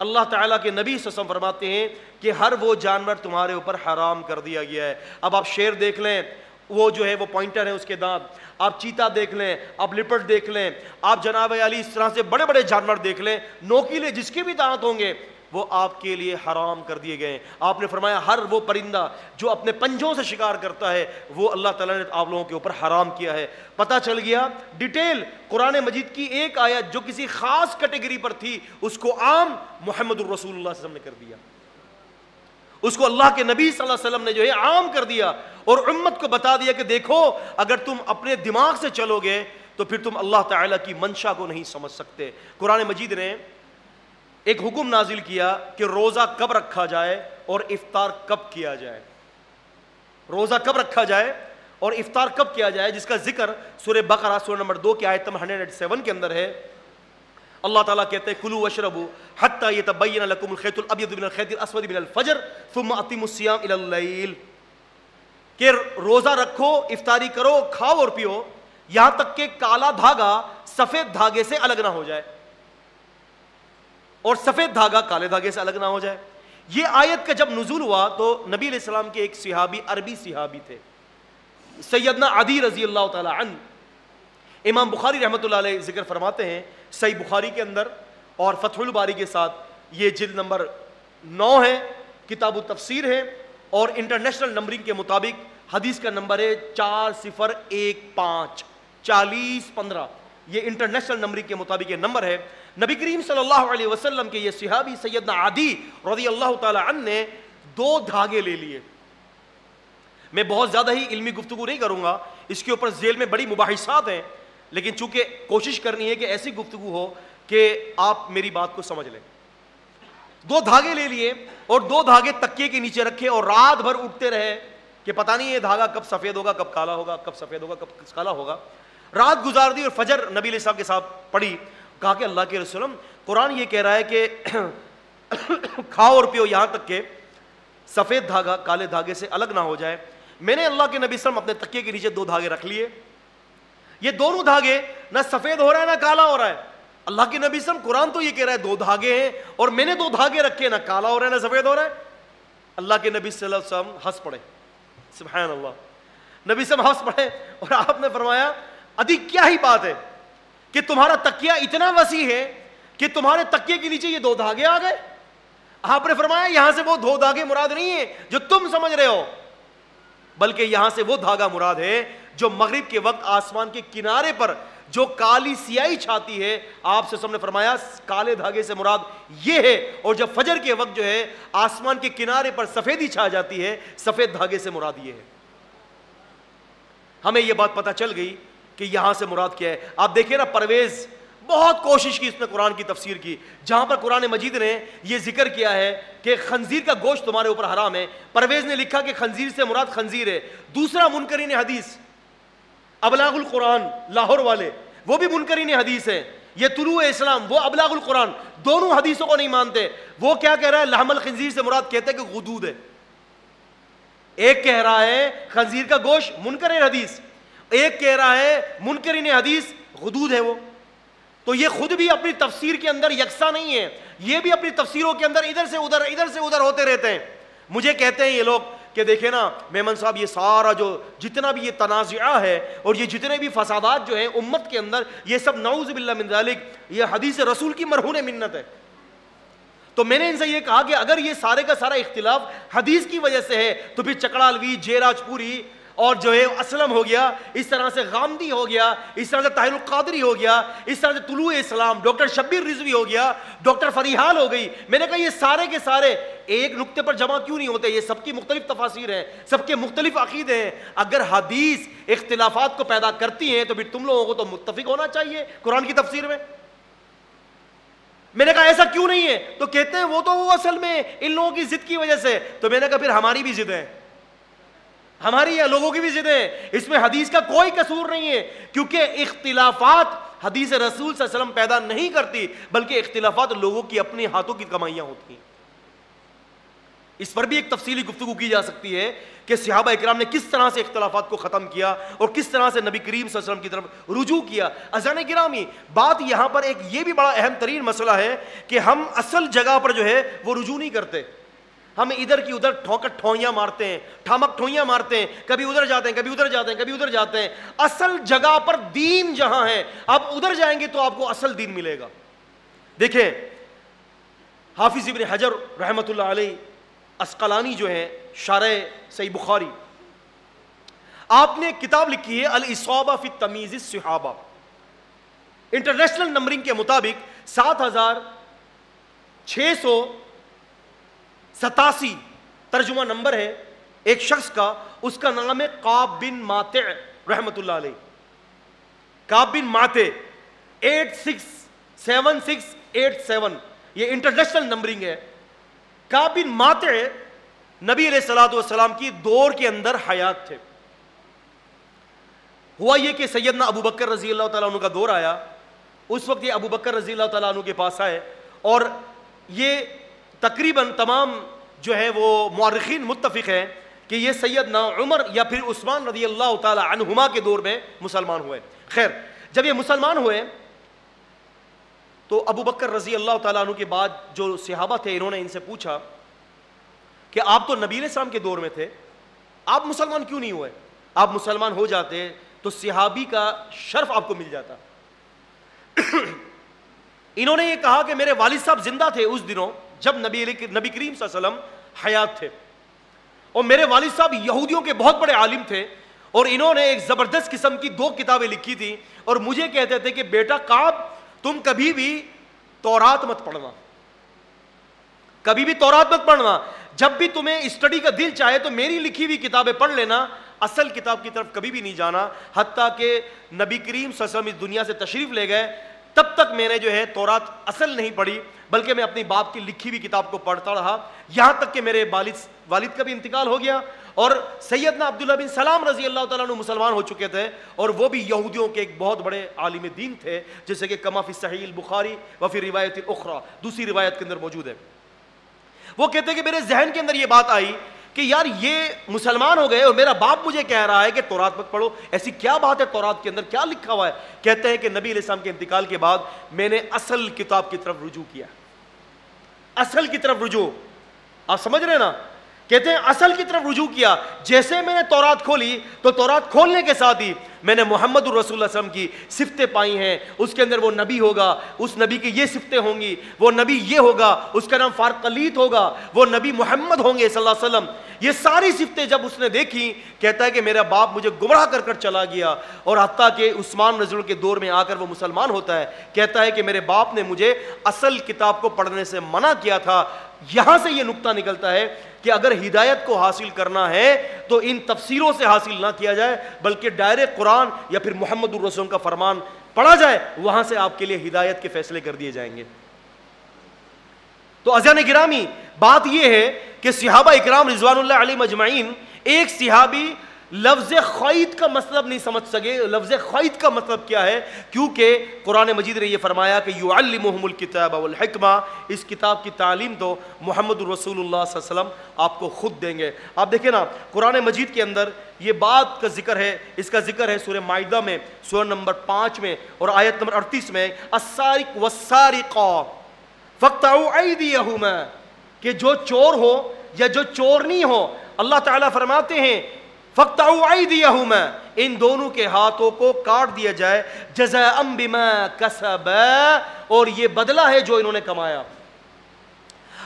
اللہ تعالیٰ کے نبی صلی اللہ علیہ وسلم فرماتے ہیں کہ ہر وہ جانور تمہارے اوپر حرام کر دیا گیا ہے. اب آپ شیر دیکھ لیں, وہ جو ہے وہ پوائنٹر ہے اس کے دانت, آپ چیتا دیکھ لیں, آپ لپٹ دیکھ لیں, آپ جناب علی اس طرح سے بڑے بڑے جانور دیکھ لیں, نوکیلے جس کے بھی دانت ہوں گے وہ آپ کے لیے حرام کر دیے گئے. آپ نے فرمایا ہر وہ پرندہ جو اپنے پنجوں سے شکار کرتا ہے وہ اللہ تعالیٰ نے آپ لوگوں کے اوپر حرام کیا ہے. پتہ چل گیا ڈیٹیل قرآن مجید کی ایک آیت جو کسی خاص کیٹیگری پر تھی اس کو عام محمد الرسول اللہ صلی اللہ علیہ وسلم نے کر دیا, اس کو اللہ کے نبی صلی اللہ علیہ وسلم نے جو ہے عام کر دیا اور امت کو بتا دیا کہ دیکھو اگر تم اپنے دماغ سے چلو گے تو پھر تم اللہ تعالیٰ کی منشا کو نہیں سمجھ سکتے. قرآن مجید نے ایک حکم نازل کیا کہ روزہ کب رکھا جائے اور افطار کب کیا جائے. روزہ کب رکھا جائے اور افطار کب کیا جائے, جس کا ذکر سورہ بقرہ سورہ نمبر 2 کی آیت نمبر 107 کے اندر ہے. اللہ تعالیٰ کہتے ہیں کلوا واشربوا حتی یتبین لکم الخیط الابیض من الخیط الاسود من الفجر ثم اتموا الصیام الی اللیل. کہ روزہ رکھو، افطاری کرو، کھاؤ اور پیو، یہاں تک کہ کالا دھاگا سفید دھاگے سے الگ نہ ہو جائے اور سفید دھاگا کالے دھاگے سے الگ نہ ہو جائے۔ یہ آیت کا جب نزول ہوا تو نبی علیہ السلام کے ایک صحابی، عربی صحابی تھے، سیدنا عدی رضی اللہ تعالی عنہ، امام بخاری رحمۃ اللہ علیہ ذکر فرماتے ہیں صحیح بخاری کے اندر اور فتح الباری کے ساتھ، یہ جلد نمبر 9 ہے، کتاب التفسیر ہے، اور انٹرنیشنل نمبرنگ کے مطابق حدیث کا نمبر ہے 4015 4015، یہ انٹرنیشنل نمبرنگ کے مطابق یہ نمبر ہے۔ نبی کریم صلی اللہ علیہ وسلم کے یہ صحابی سیدنا عدی رضی اللہ تعالی عنہ نے 2 دھاگے لے لیے۔ میں بہت زیادہ ہی علمی گفتگو نہیں کروں گا، اس کے اوپر ذیل میں بڑی مباحثات ہیں، لیکن چونکہ کوشش کرنی ہے کہ ایسی گفتگو ہو کہ آپ میری بات کو سمجھ لیں۔ 2 دھاگے لے لیے اور 2 دھاگے تکیے کے نیچے رکھے اور رات بھر اٹھتے رہے کہ پتہ نہیں یہ دھاگا کب سفید ہوگا، کب کالا ہوگا، کب سفید ہوگا، کب کالا ہوگا۔ رات گزار دی اور فجر نبی علیہ السلام کے ساتھ پڑھی، کہا کہ اللہ کے رسول، قرآن یہ کہہ رہا ہے کہ کھاؤ اور پیو یہاں تک کہ سفید دھاگا کالے دھاگے سے الگ نہ ہو جائے۔ میں نے اللہ کے نبی صلی اللہ علیہ وسلم اپنے تکیے کے نیچے 2 دھاگے رکھ لیے، یہ دونوں دھاگے نہ سفید ہو رہا ہے نہ کالا ہو رہا ہے۔ اللہ کے نبی صلی اللہ علیہ وسلم قرآن تو یہ کہہ رہا ہے 2 دھاگے ہیں اور میں نے 2 دھاگے رکھے، نہ کالا ہو رہا ہے نہ سفید ہو رہا ہے۔ اللہ کے نبی صلی اللہ علیہ وسلم ہنس پڑے، سبحان اللہ، نبی صلی اللہ علیہ وسلم ہنس پڑے اور آپ نے فرمایا عدی کیا ہی بات ہے کہ تمہارا تکیہ اتنا وسیع ہے کہ تمہارے تکیے کے نیچے یہ 2 دھاگے آ گئے۔ آپ نے فرمایا یہاں سے وہ 2 دھاگے مراد نہیں ہیں جو تم سمجھ رہے ہو، بلکہ یہاں سے وہ دھاگا مراد ہے جو مغرب کے وقت آسمان کے کنارے پر جو کالی سیاہی چھاتی ہے، آپ سے سب نے فرمایا کالے دھاگے سے مراد یہ ہے، اور جب فجر کے وقت جو ہے آسمان کے کنارے پر سفیدی چھا جاتی ہے، سفید دھاگے سے مراد یہ ہے۔ ہمیں یہ بات پتہ چل گئی کہ یہاں سے مراد کیا ہے۔ آپ دیکھیں نا، پرویز بہت کوشش کی اس نے قرآن کی تفسیر کی، جہاں پر قرآن مجید نے یہ ذکر کیا ہے کہ خنزیر کا گوشت تمہارے اوپر حرام ہے، پرویز نے لکھا کہ خنزیر سے مراد خنزیر ہے۔ دوسرا منکرین حدیث ابلاغ القرآن لاہور والے، وہ بھی منکرین حدیث ہے، یہ طلوع اسلام، وہ ابلاغ القرآن، دونوں حدیثوں کو نہیں مانتے۔ وہ کیا کہہ رہا ہے؟ لحم الخنزیر سے مراد کہتے ہیں کہ غدود ہے۔ ایک کہہ رہا ہے خنزیر کا گوشت منکر حدیث، ایک کہہ رہا ہے منکرین حدیث غدود ہے وہ۔ تو یہ خود بھی اپنی تفسیر کے اندر یکساں نہیں ہے، یہ بھی اپنی تفسیروں کے اندر ادھر سے ادھر ہوتے رہتے ہیں۔ مجھے کہتے ہیں یہ لوگ کہ دیکھیں نا میمن صاحب، یہ سارا جو جتنا بھی یہ تنازعہ ہے اور یہ جتنے بھی فسادات جو ہیں امت کے اندر، یہ سب نعوذ باللہ من ذالک یہ حدیث رسول کی مرہون منت ہے۔ تو میں نے ان سے یہ کہا کہ اگر یہ سارے کا سارا اختلاف حدیث کی وجہ سے ہے تو پھر چکڑالوی، جیراج پوری اور جو ہے اسلم ہو گیا، اس طرح سے غامدی ہو گیا، اس طرح سے طاہر القادری ہو گیا، اس طرح سے طلوع اسلام ڈاکٹر شبیر رضوی ہو گیا، ڈاکٹر فریحال ہو گئی۔ میں نے کہا یہ سارے کے سارے ایک نقطے پر جمع کیوں نہیں ہوتے؟ یہ سب کی مختلف تفاسیر ہیں، سب کے مختلف عقیدے ہیں۔ اگر حدیث اختلافات کو پیدا کرتی ہیں تو پھر تم لوگوں کو تو متفق ہونا چاہیے قرآن کی تفسیر میں۔ میں نے کہا ایسا کیوں نہیں ہے؟ تو کہتے ہیں وہ تو وہ اصل میں ان لوگوں کی ضد کی وجہ سے۔ تو میں نے کہا پھر ہماری بھی ضد ہے، ہماری یا لوگوں کی بھی ضد ہے، اس میں حدیث کا کوئی قصور نہیں ہے، کیونکہ اختلافات حدیث رسول صلی اللہ علیہ وسلم پیدا نہیں کرتی، بلکہ اختلافات لوگوں کی اپنے ہاتھوں کی کمائیاں ہوتی ہیں۔ اس پر بھی ایک تفصیلی گفتگو کی جا سکتی ہے کہ صحابہ اکرام نے کس طرح سے اختلافات کو ختم کیا اور کس طرح سے نبی کریم صلی اللہ علیہ وسلم کی طرف رجوع کیا۔ عزیزان گرامی، بات یہاں پر ایک یہ بھی بڑا اہم ترین مسئلہ ہے کہ ہم اصل جگہ پر جو ہے وہ رجوع نہیں کرتے، ہم ادھر کی ادھر ٹھوئیاں مارتے ہیں، ٹھامک ٹھوئیاں مارتے ہیں، کبھی ادھر جاتے ہیں، کبھی ادھر جاتے ہیں، کبھی ادھر جاتے ہیں۔ اصل جگہ پر دین جہاں ہے، آپ ادھر جائیں گے تو آپ کو اصل دین ملے گا۔ دیکھیں حافظ ابن حجر رحمۃ اللہ علیہ اسقلانی جو ہیں شارح صحیح بخاری، آپ نے کتاب لکھی ہے الاصابہ فی تمییز الصحابہ، انٹرنیشنل نمبرنگ کے مطابق 7687 ترجمہ نمبر ہے ایک شخص کا، اس کا نام ہے کعب بن ماطع رحمۃ اللہ علیہ۔ کعب بن ماطع 867687، یہ انٹرنیشنل نمبرنگ ہے۔ کعب بن ماطع نبی علیہ الصلوۃ والسلام کی دور کے اندر حیات تھے۔ ہوا یہ کہ سیدنا ابو بکر رضی اللہ تعالیٰ عنہ کا دور آیا، اس وقت یہ ابو بکر رضی اللہ تعالیٰ عنہ کے پاس آئے، اور یہ تقریباً تمام جو ہے وہ مورخین متفق ہیں کہ یہ سیدنا عمر یا پھر عثمان رضی اللہ تعالی عنہما کے دور میں مسلمان ہوئے. خیر جب یہ مسلمان ہوئے تو ابو بکر رضی اللہ تعالیٰ عنہ کے بعد جو صحابہ تھے انہوں نے ان سے پوچھا کہ آپ تو نبی علیہ السلام کے دور میں تھے, آپ مسلمان کیوں نہیں ہوئے؟ آپ مسلمان ہو جاتے تو صحابی کا شرف آپ کو مل جاتا. انہوں نے یہ کہا کہ میرے والد صاحب زندہ تھے اس دنوں جب نبی کریم صلی اللہ علیہ وسلم حیات تھے, اور میرے والد صاحب یہودیوں کے بہت بڑے عالم تھے, اور انہوں نے ایک زبردست قسم کی 2 کتابیں لکھی تھی, اور مجھے کہتے تھے کہ بیٹا کعب تم کبھی بھی تورات مت پڑھنا, کبھی بھی تورات مت پڑھنا, جب بھی تمہیں اسٹڈی کا دل چاہے تو میری لکھی ہوئی کتابیں پڑھ لینا, اصل کتاب کی طرف کبھی بھی نہیں جانا. حتیٰ کہ نبی کریم صلی اللہ علیہ وسلم اس دنیا سے تشریف لے گئے تب تک میں نے جو ہے تورات اصل نہیں پڑھی, بلکہ میں اپنی باپ کی لکھی ہوئی کتاب کو پڑھتا رہا, یہاں تک کہ میرے والد کا بھی انتقال ہو گیا, اور سیدنا عبداللہ بن سلام رضی اللہ تعالیٰ عنہ مسلمان ہو چکے تھے, اور وہ بھی یہودیوں کے ایک بہت بڑے عالم دین تھے, جیسے کہ کما فی صحیح البخاری و فی روایت اخری, دوسری روایت کے اندر موجود ہے. وہ کہتے ہیں کہ میرے ذہن کے اندر یہ بات آئی کہ یار یہ مسلمان ہو گئے اور میرا باپ مجھے کہہ رہا ہے کہ تورات مت پڑھو, ایسی کیا بات ہے تورات کے اندر, کیا لکھا ہوا ہے؟ کہتے ہیں کہ نبی علیہ السلام کے انتقال کے بعد میں نے اصل کتاب کی طرف رجوع کیا, اصل کی طرف رجوع, آپ سمجھ رہے ہیں نا, کہتے ہیں اصل کی طرف رجوع کیا. جیسے میں نے تورات کھولی تو تورات کھولنے کے ساتھ ہی میں نے محمد الرسول اللہ صلی اللہ علیہ وسلم کی صفتیں پائی ہیں, اس کے اندر وہ نبی ہوگا, اس نبی کی یہ صفتیں ہوں گی, وہ نبی یہ ہوگا, اس کا نام فارقلیت ہوگا, وہ نبی محمد ہوں گے صلی اللہ علیہ وسلم. یہ ساری صفتیں جب اس نے دیکھی, کہتا ہے کہ میرا باپ مجھے گمراہ کر کر چلا گیا, اور حتیٰ کہ عثمان رضی اللہ کے دور میں آ کر وہ مسلمان ہوتا ہے, کہتا ہے کہ میرے باپ نے مجھے اصل کتاب کو پڑھنے سے منع کیا تھا. یہاں سے یہ نقطہ نکلتا ہے کہ اگر ہدایت کو حاصل کرنا ہے تو ان تفسیروں سے حاصل نہ کیا جائے, بلکہ ڈائریکٹ قرآن یا پھر محمد الرسول کا فرمان پڑھا جائے, وہاں سے آپ کے لیے ہدایت کے فیصلے کر دیے جائیں گے. تو عزیزان گرامی بات یہ ہے کہ صحابہ اکرام رضوان اللہ علیہم اجمعین, ایک صحابی لفظ خیط کا مطلب نہیں سمجھ سکے. لفظ خیط کا مطلب کیا ہے؟ کیونکہ قرآن مجید نے یہ فرمایا کہ یعلمہم الکتاب والحکمہ, اس کتاب کی تعلیم تو محمد الرسول اللہ صلی اللہ علیہ وسلم آپ کو خود دیں گے. آپ دیکھیں نا قرآن مجید کے اندر یہ بات کا ذکر ہے, اس کا ذکر ہے سورہ مائدہ میں سورہ نمبر 5 میں اور آیت نمبر 38 میں, السارق والسارقہ فاقطعوا ایدیہما, کہ جو چور ہو یا جو چورنی ہو, اللہ تعالیٰ فرماتے ہیں فاقطعوا ایدیہما, ان دونوں کے ہاتھوں کو کاٹ دیا جائے, جزاء بما کسبا, اور یہ بدلہ ہے جو انہوں نے کمایا.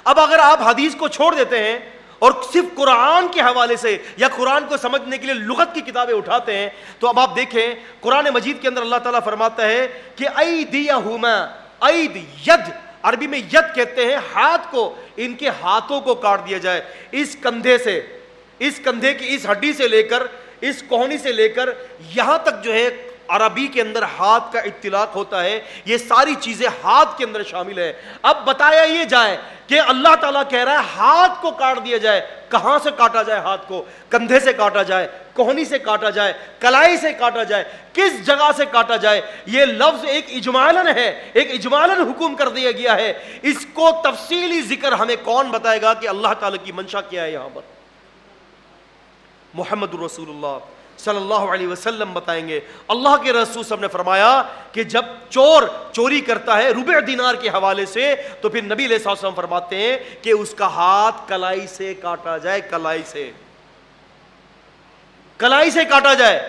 اب اگر آپ حدیث کو چھوڑ دیتے ہیں اور صرف قرآن کے حوالے سے یا قرآن کو سمجھنے کے لیے لغت کی کتابیں اٹھاتے ہیں, تو اب آپ دیکھیں قرآن مجید کے اندر اللہ تعالیٰ فرماتا ہے کہ ایدیہما, اید ید, عربی میں ید کہتے ہیں ہاتھ کو, ان کے ہاتھوں کو کاٹ دیا جائے. اس کندھے سے, اس کندھے کی اس ہڈی سے لے کر, اس کوہنی سے لے کر یہاں تک جو ہے عربی کے اندر ہاتھ کا اطلاق ہوتا ہے, یہ ساری چیزیں ہاتھ کے اندر شامل ہے. اب بتایا یہ جائے کہ اللہ تعالیٰ کہہ رہا ہے ہاتھ کو کاٹ دیا جائے. کہاں سے کاٹا جائے ہاتھ کو؟ کندھے سے کاٹا جائے, کوہنی سے کاٹا جائے, کلائی سے کاٹا جائے, کس جگہ سے کاٹا جائے؟ یہ لفظ ایک اجمالاً ہے, ایک اجمالاً حکم کر دیا گیا ہے. اس کو تفصیلی ذکر ہمیں کون بتائے گا کہ اللہ تعالیٰ کی منشا کیا ہے؟ یہاں پر محمد رسول اللہ صلی اللہ علیہ وسلم بتائیں گے. اللہ کے رسول صاحب نے فرمایا کہ جب چور چوری کرتا ہے ربع دینار کے حوالے سے, تو پھر نبی علیہ الصلوۃ والسلام فرماتے ہیں کہ اس کا ہاتھ کلائی سے کاٹا جائے, کلائی سے, کلائی سے کاٹا جائے.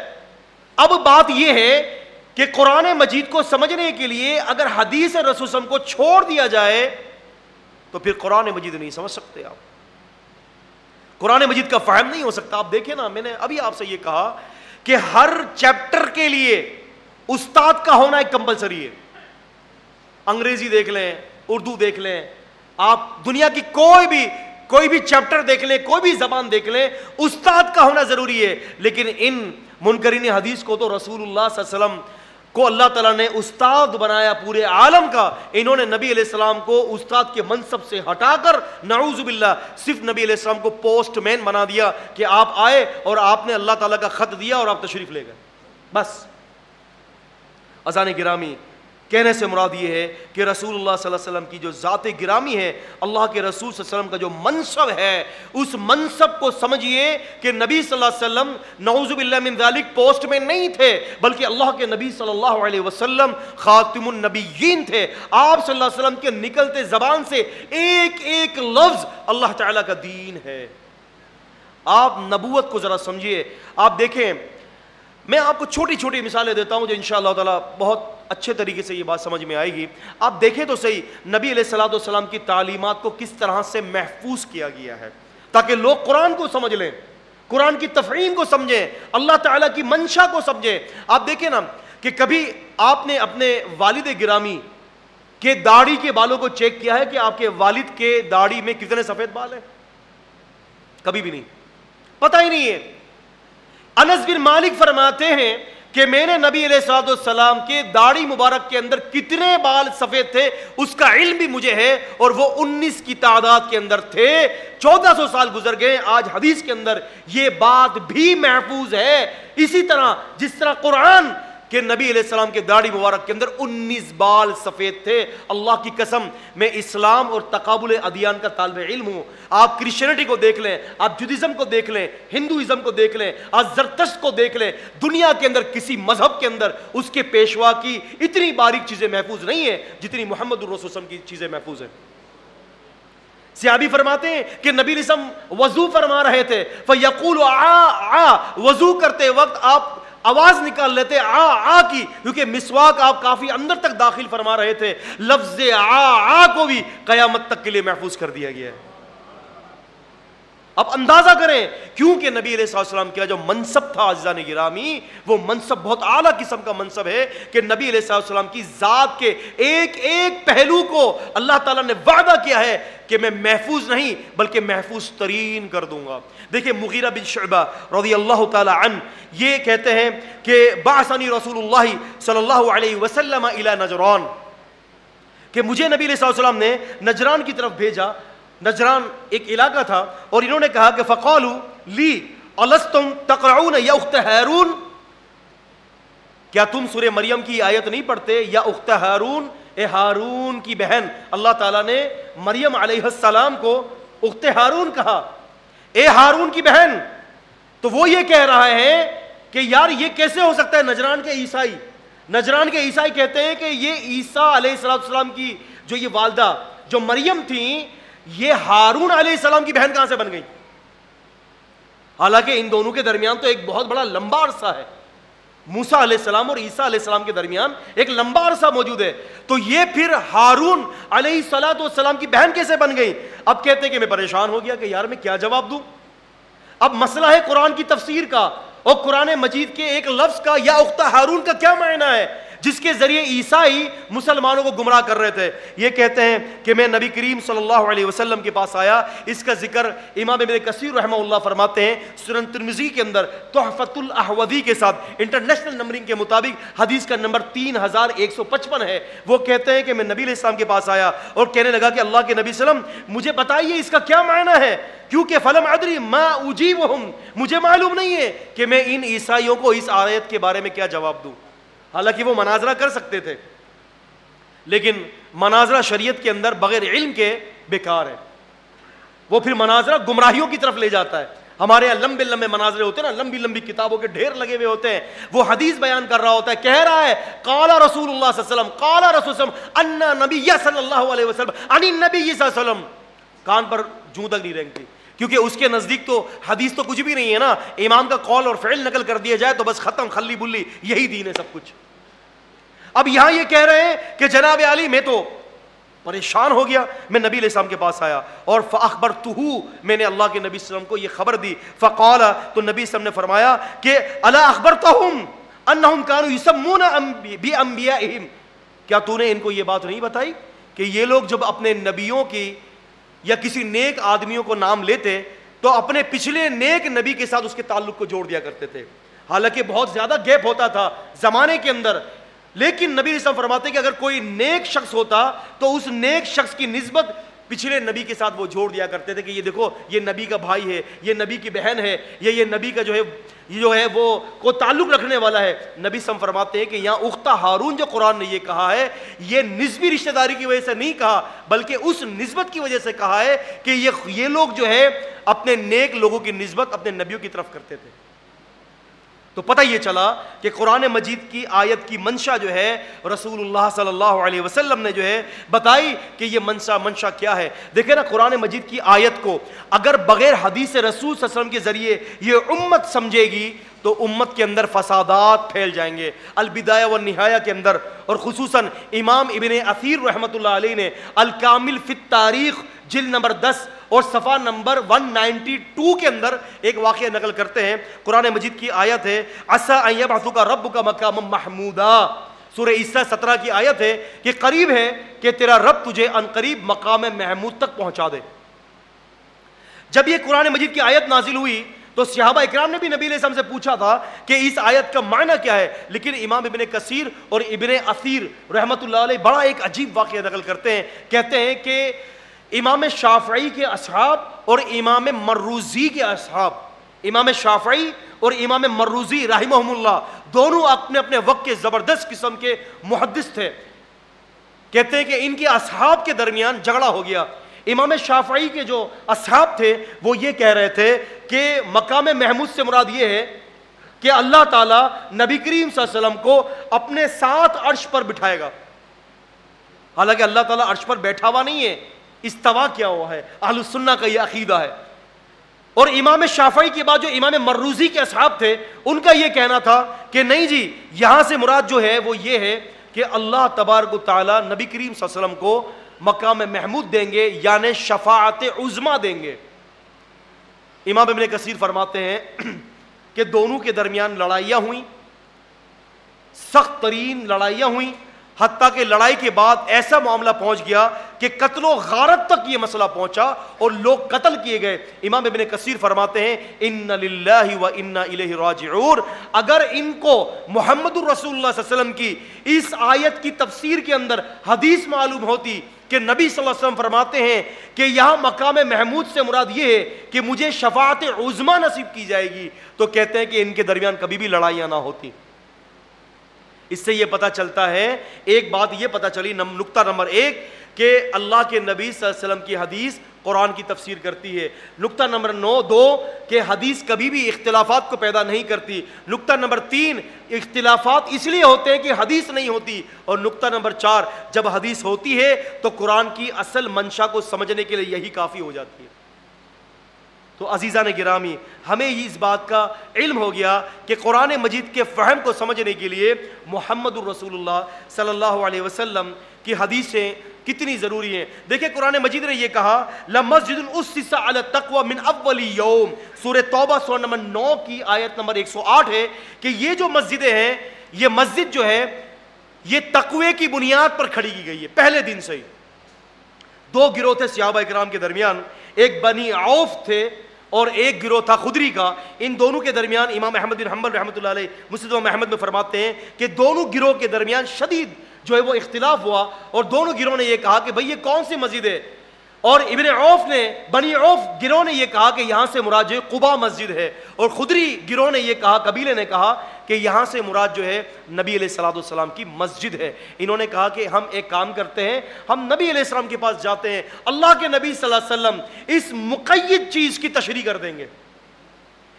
اب بات یہ ہے کہ قرآن مجید کو سمجھنے کے لیے اگر حدیث رسول صلی اللہ علیہ وسلم کو چھوڑ دیا جائے تو پھر قرآن مجید نہیں سمجھ سکتے آپ, قرآن مجید کا فہم نہیں ہو سکتا. آپ دیکھیں نا, میں نے ابھی آپ سے یہ کہا کہ ہر چیپٹر کے لیے استاد کا ہونا ایک کمپلسری ہے. انگریزی دیکھ لیں, اردو دیکھ لیں, آپ دنیا کی کوئی بھی چیپٹر دیکھ لیں, کوئی بھی زبان دیکھ لیں, استاد کا ہونا ضروری ہے. لیکن ان منکرین حدیث کو تو رسول اللہ صلی اللہ علیہ وسلم کو اللہ تعالیٰ نے استاد بنایا پورے عالم کا. انہوں نے نبی علیہ السلام کو استاد کے منصب سے ہٹا کر نعوذ باللہ صرف نبی علیہ السلام کو پوسٹ مین بنا دیا کہ آپ آئے اور آپ نے اللہ تعالیٰ کا خط دیا اور آپ تشریف لے گئے, بس. اذان گرامی, کہنے سے مراد یہ ہے کہ رسول اللہ صلی اللہ علیہ وسلم کی جو ذات گرامی ہے، اللہ کے رسول صلی اللہ علیہ وسلم کا جو منصب ہے، اس منصب کو سمجھیے کہ نبی صلی اللہ علیہ وسلم نعوذ باللہ من ذالک پوسٹ میں نہیں تھے، بلکہ اللہ کے نبی صلی اللہ علیہ وسلم خاتم النبیین تھے. آپ صلی اللہ علیہ وسلم کے نکلتے زبان سے ایک ایک لفظ اللہ تعالیٰ کا دین ہے. آپ نبوت کو ذرا سمجھیے. آپ دیکھیں، میں آپ کو چھوٹی چھوٹی مثالیں دیتا ہوں جو انشاءاللہ تعالیٰ بہت اچھے طریقے سے یہ بات سمجھ میں آئے گی. آپ دیکھیں تو صحیح نبی علیہ الصلوۃ والسلام کی تعلیمات کو کس طرح سے محفوظ کیا گیا ہے تاکہ لوگ قرآن کو سمجھ لیں، قرآن کی تفہیم کو سمجھیں، اللہ تعالیٰ کی منشا کو سمجھیں. آپ دیکھیں نا کہ کبھی آپ نے اپنے والد گرامی کے داڑھی کے بالوں کو چیک کیا ہے کہ آپ کے والد کے داڑھی میں کتنے سفید بال ہیں؟ کبھی بھی نہیں، پتہ ہی نہیں ہے. انس بن مالک فرماتے ہیں کہ میں نے نبی علیہ الصلوۃ والسلام کے داڑھی مبارک کے اندر کتنے بال سفید تھے اس کا علم بھی مجھے ہے، اور وہ 19 کی تعداد کے اندر تھے. 1400 سال گزر گئے، آج حدیث کے اندر یہ بات بھی محفوظ ہے. اسی طرح جس طرح قرآن کہ نبی علیہ السلام کے داڑھی مبارک کے اندر 19 بال سفید تھے. اللہ کی قسم میں اسلام اور تقابل ادیان کا طالب علم ہوں. آپ کرسچینٹی کو دیکھ لیں، آپ جودیزم کو دیکھ لیں، ہندوازم کو دیکھ لیں، آپ زرتشت کو دیکھ لیں، دنیا کے اندر کسی مذہب کے اندر اس کے پیشوا کی اتنی باریک چیزیں محفوظ نہیں ہیں جتنی محمد الرسول صلی اللہ علیہ وسلم کی چیزیں محفوظ ہیں. صحابی فرماتے ہیں کہ نبی علیہ السلام وضو فرما رہے تھے، فَيَقُولُ عَا، وضو کرتے وقت آپ آواز نکال لیتے آ کی، کیونکہ مسواک آپ کافی اندر تک داخل فرما رہے تھے. لفظ آ کو بھی قیامت تک کے لیے محفوظ کر دیا گیا ہے. اب اندازہ کریں کیونکہ نبی علیہ السلام کا جو منصب تھا عزیزان گرامی، وہ منصب بہت اعلیٰ قسم کا منصب ہے کہ نبی علیہ السلام کی ذات کے ایک ایک پہلو کو اللہ تعالیٰ نے وعدہ کیا ہے کہ میں محفوظ نہیں بلکہ محفوظ ترین کر دوں گا. دیکھیں مغیرہ بن شعبہ رضی اللہ تعالی عنہ یہ کہتے ہیں کہ بعثنی رسول اللہ صلی اللہ علیہ وسلم الی نجران، کہ مجھے نبی علیہ السلام نے نجران کی طرف بھیجا. نجران ایک علاقہ تھا، اور انہوں نے کہا کہ فقالوا لی الستم تقرؤون یا اخت ہارون، کیا تم سورہ مریم کی آیت نہیں پڑھتے یا اخت ہارون، اے ہارون کی بہن. اللہ تعالیٰ نے مریم علیہ السلام کو اخت ہارون کہا، اے ہارون کی بہن. تو وہ یہ کہہ رہا ہے کہ یار یہ کیسے ہو سکتا ہے؟ نجران کے عیسائی کہتے ہیں کہ یہ عیسیٰ علیہ السلام کی جو یہ والدہ جو مریم تھیں، یہ ہارون علیہ السلام کی بہن کہاں سے بن گئی؟ حالانکہ ان دونوں کے درمیان تو ایک بہت بڑا لمبا عرصہ ہے. موسیٰ علیہ السلام اور عیسیٰ علیہ السلام کے درمیان ایک لمبا عرصہ موجود ہے. تو یہ پھر ہارون علیہ السلام کی بہن کیسے بن گئی؟ اب کہتے ہیں کہ میں پریشان ہو گیا کہ یار میں کیا جواب دوں. اب مسئلہ ہے قرآن کی تفسیر کا اور قرآن مجید کے ایک لفظ کا یا اخت ہارون کا کیا معنی ہے جس کے ذریعے عیسائی مسلمانوں کو گمراہ کر رہے تھے. یہ کہتے ہیں کہ میں نبی کریم صلی اللہ علیہ وسلم کے پاس آیا. اس کا ذکر امام ابن کثیر رحمہ اللہ فرماتے ہیں سنن ترمذی کے اندر تحفۃ الاحوذی کے ساتھ انٹرنیشنل نمبرنگ کے مطابق حدیث کا نمبر 3155 ہے. وہ کہتے ہیں کہ میں نبی علیہ السلام کے پاس آیا اور کہنے لگا کہ اللہ کے نبی صلی اللہ علیہ وسلم مجھے بتائیے اس کا کیا معنی ہے، کیونکہ فلم ادری ما اجیبہم، مجھے معلوم نہیں ہے کہ میں ان عیسائیوں کو اس آیت کے بارے میں کیا جواب دوں. حالانکہ وہ مناظرہ کر سکتے تھے، لیکن مناظرہ شریعت کے اندر بغیر علم کے بیکار ہے. وہ پھر مناظرہ گمراہیوں کی طرف لے جاتا ہے. ہمارے یہاں لمبے لمبے مناظرے ہوتے ہیں نا، لمبی لمبی کتابوں کے ڈھیر لگے ہوئے ہوتے ہیں. وہ حدیث بیان کر رہا ہوتا ہے، کہہ رہا ہے قال رسول اللہ صلی اللہ علیہ وسلم، قال رسول صلی اللہ علیہ وسلم ان نبی صلی اللہ علیہ وسلم عن النبی صلی اللہ علیہ وسلم. کان پر جوں تک نہیں رینگتی، کیونکہ اس کے نزدیک تو حدیث تو کچھ بھی نہیں ہے نا. امام کا قول اور فعل نقل کر دیا جائے تو بس ختم، خلی بلی، یہی دین ہے سب کچھ. اب یہاں یہ کہہ رہے ہیں کہ جناب علی میں تو پریشان ہو گیا، میں نبی علیہ السلام کے پاس آیا اور فاخبرتہ، میں نے اللہ کے نبی صلی اللہ علیہ وسلم کو یہ خبر دی. فقال، تو نبی صلی اللہ علیہ وسلم نے فرمایا کہ الا اخبرتہم انہم کانوا یسمون بانبیائہم، کیا تو نے ان کو یہ بات نہیں بتائی کہ یہ لوگ جب اپنے نبیوں کی یا کسی نیک آدمیوں کو نام لیتے تو اپنے پچھلے نیک نبی کے ساتھ اس کے تعلق کو جوڑ دیا کرتے تھے. حالانکہ بہت زیادہ گیپ ہوتا تھا زمانے کے اندر، لیکن نبی صلی اللہ علیہ وسلم فرماتے کہ اگر کوئی نیک شخص ہوتا تو اس نیک شخص کی نسبت پچھلے نبی کے ساتھ وہ جوڑ دیا کرتے تھے کہ یہ دیکھو یہ نبی کا بھائی ہے، یہ نبی کی بہن ہے، یہ نبی کا جو ہے وہ کو تعلق رکھنے والا ہے۔ نبی صلی اللہ علیہ وسلم فرماتے ہیں کہ یہاں اختہ ہارون جو قرآن نے یہ کہا ہے، یہ نسبی رشتہ داری کی وجہ سے نہیں کہا، بلکہ اس نسبت کی وجہ سے کہا ہے کہ یہ لوگ جو ہے اپنے نیک لوگوں کی نسبت اپنے نبیوں کی طرف کرتے تھے۔ تو پتہ یہ چلا کہ قرآن مجید کی آیت کی منشا جو ہے رسول اللہ صلی اللہ علیہ وسلم نے جو ہے بتائی کہ یہ منشا کیا ہے۔ دیکھیں نا، قرآن مجید کی آیت کو اگر بغیر حدیث رسول صلی اللہ علیہ وسلم کے ذریعے یہ امت سمجھے گی تو امت کے اندر فسادات پھیل جائیں گے۔ البدایہ والنہایہ کے اندر، اور خصوصاً امام ابن اثیر رحمۃ اللہ علیہ نے الکامل فی التاریخ جلد نمبر 10 اور صفحہ نمبر 192 کے اندر ایک واقعہ نقل کرتے ہیں۔ قرآن مجید کی آیت ہے عسیٰ ان یبعثک ربک مقاما محمودا، سورہ عیسیٰ 17 کی آیت ہے کہ قریب ہے کہ تیرا رب تجھے ان قریب مقام محمود تک پہنچا دے۔ جب یہ قرآن مجید کی آیت نازل ہوئی تو صحابہ اکرام نے بھی نبی علیہ السلام سے پوچھا تھا کہ اس آیت کا معنی کیا ہے، لیکن امام ابن کثیر اور ابن اثیر رحمۃ اللہ علیہ بڑا ایک عجیب واقعہ نقل کرتے ہیں۔ کہتے ہیں کہ امام شافعی کے اصحاب اور امام مروزی کے اصحاب، امام شافعی اور امام مروزی رحمہم اللہ، دونوں اپنے اپنے وقت کے زبردست قسم کے محدث تھے۔ کہتے ہیں کہ ان کے اصحاب کے درمیان جھگڑا ہو گیا۔ امام شافعی کے جو اصحاب تھے وہ یہ کہہ رہے تھے کہ مقام محمود سے مراد یہ ہے کہ اللہ تعالیٰ نبی کریم صلی اللہ علیہ وسلم کو اپنے ساتھ عرش پر بٹھائے گا، حالانکہ اللہ تعالیٰ عرش پر بیٹھا ہوا نہیں ہے، استوا کیا ہوا ہے۔ اہل السنہ کا یہ عقیدہ ہے۔ اور امام شافعی کے بعد جو امام مروزی کے اصحاب تھے ان کا یہ کہنا تھا کہ نہیں جی، یہاں سے مراد جو ہے وہ یہ ہے کہ اللہ تبارک و تعالیٰ نبی کریم صلی اللہ علیہ وسلم کو مقام محمود دیں گے، یعنی شفاعت عظمیٰ دیں گے۔ امام ابن کثیر فرماتے ہیں کہ دونوں کے درمیان لڑائیاں ہوئیں، سخت ترین لڑائیاں ہوئیں، حتیٰ کہ لڑائی کے بعد ایسا معاملہ پہنچ گیا کہ قتل و غارت تک یہ مسئلہ پہنچا اور لوگ قتل کیے گئے۔ امام ابن کثیر فرماتے ہیں ان للہ و انا الیہ راجعون، اگر ان کو محمد الرسول اللہ صلی اللہ علیہ وسلم کی اس آیت کی تفسیر کے اندر حدیث معلوم ہوتی کہ نبی صلی اللہ علیہ وسلم فرماتے ہیں کہ یہاں مقام محمود سے مراد یہ ہے کہ مجھے شفاعت عظمیٰ نصیب کی جائے گی، تو کہتے ہیں کہ ان کے درمیان کبھی بھی لڑائیاں نہ ہوتی۔ اس سے یہ پتہ چلتا ہے، ایک بات یہ پتہ چلی، نقطہ نمبر 1 کہ اللہ کے نبی صلی اللہ علیہ وسلم کی حدیث قرآن کی تفسیر کرتی ہے۔ نقطہ نمبر 2 کہ حدیث کبھی بھی اختلافات کو پیدا نہیں کرتی۔ نقطہ نمبر 3 اختلافات اس لیے ہوتے ہیں کہ حدیث نہیں ہوتی۔ اور نقطہ نمبر 4 جب حدیث ہوتی ہے تو قرآن کی اصل منشا کو سمجھنے کے لیے یہی کافی ہو جاتی ہے۔ تو عزیزان گرامی، ہمیں اس بات کا علم ہو گیا کہ قرآن مجید کے فہم کو سمجھنے کے لیے محمد الرسول اللہ صلی اللہ علیہ وسلم کی حدیثیں کتنی ضروری ہیں۔ دیکھیں قرآن مجید نے یہ کہا لَمَسْجِدٌ أُسِّسَ عَلَى التَّقْوَى مِنْ أَوَّلِ يَوْمٍ، سورہ توبہ سورہ نمبر 9 کی آیت نمبر 108 ہے کہ یہ جو مسجدیں ہیں، یہ مسجد جو ہے یہ تقوی کی بنیاد پر کھڑی کی گئی ہے پہلے دن سے ہی۔ 2 گروہ تھے صحابہ اکرام کے درمیان، ایک بنی عوف تھے اور ایک گروہ تھا خدری کا۔ ان دونوں کے درمیان امام احمد بن حنبل رحمۃ اللہ علیہ مسند احمد میں فرماتے ہیں کہ دونوں گروہ کے درمیان شدید جو ہے وہ اختلاف ہوا، اور دونوں گروہ نے یہ کہا کہ بھئی یہ کون سی مسجد ہے، اور ابن عوف نے، بنی عوف گروہ نے یہ کہا کہ یہاں سے مراد جو ہے قباء مسجد ہے، اور خدری گروہ نے یہ کہا، قبیلے نے کہا کہ یہاں سے مراد جو ہے نبی علیہ السلام کی مسجد ہے۔ انہوں نے کہا کہ ہم ایک کام کرتے ہیں، ہم نبی علیہ السلام کے پاس جاتے ہیں، اللہ کے نبی صلی اللہ علیہ وسلم اس مقید چیز کی تشریح کر دیں گے۔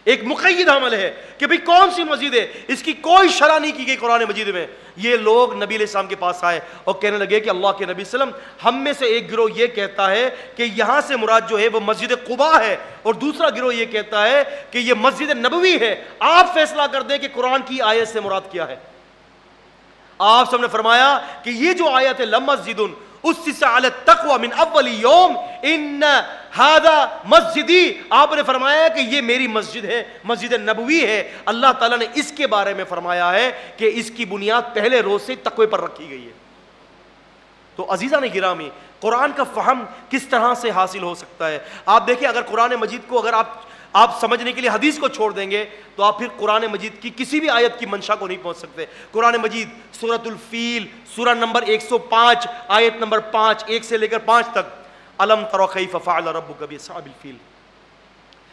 ایک مقید عمل ہے کہ بھئی کون سی مسجد ہے، اس کی کوئی شرح نہیں کی گئی قرآن مجید میں۔ یہ لوگ نبی علیہ السلام کے پاس آئے اور کہنے لگے کہ اللہ کے نبی صلی اللہ علیہ وسلم، ہم میں سے ایک گروہ یہ کہتا ہے کہ یہاں سے مراد جو ہے وہ مسجد قباء ہے، اور دوسرا گروہ یہ کہتا ہے کہ یہ مسجد نبوی ہے، آپ فیصلہ کر دیں کہ قرآن کی آیت سے مراد کیا ہے۔ آپ سب نے فرمایا کہ یہ جو آیت ہے لَمَسْجِدٌ أُسِّسَ عَلَى التَّقْوَى مِنْ أَوَّلِ يَوْمٍ إِنَّ هَذَا مَسْجِدِي، آپ نے فرمایا کہ یہ میری مسجد ہے، مسجد نبوی ہے۔ اللہ تعالیٰ نے اس کے بارے میں فرمایا ہے کہ اس کی بنیاد پہلے روز سے تقوی پر رکھی گئی ہے۔ تو عزیزان گرامی، قرآن کا فہم کس طرح سے حاصل ہو سکتا ہے؟ آپ دیکھیں، اگر قرآن مجید کو اگر آپ سمجھنے کے لیے حدیث کو چھوڑ دیں گے تو آپ پھر قرآن مجید کی کسی بھی آیت کی منشا کو نہیں پہنچ سکتے۔ قرآن مجید سورۃ الفیل سورہ نمبر 105 آیت نمبر 5 1 سے لے کر 5 تک، الم تر کیف فعل ربک باصحاب الفیل،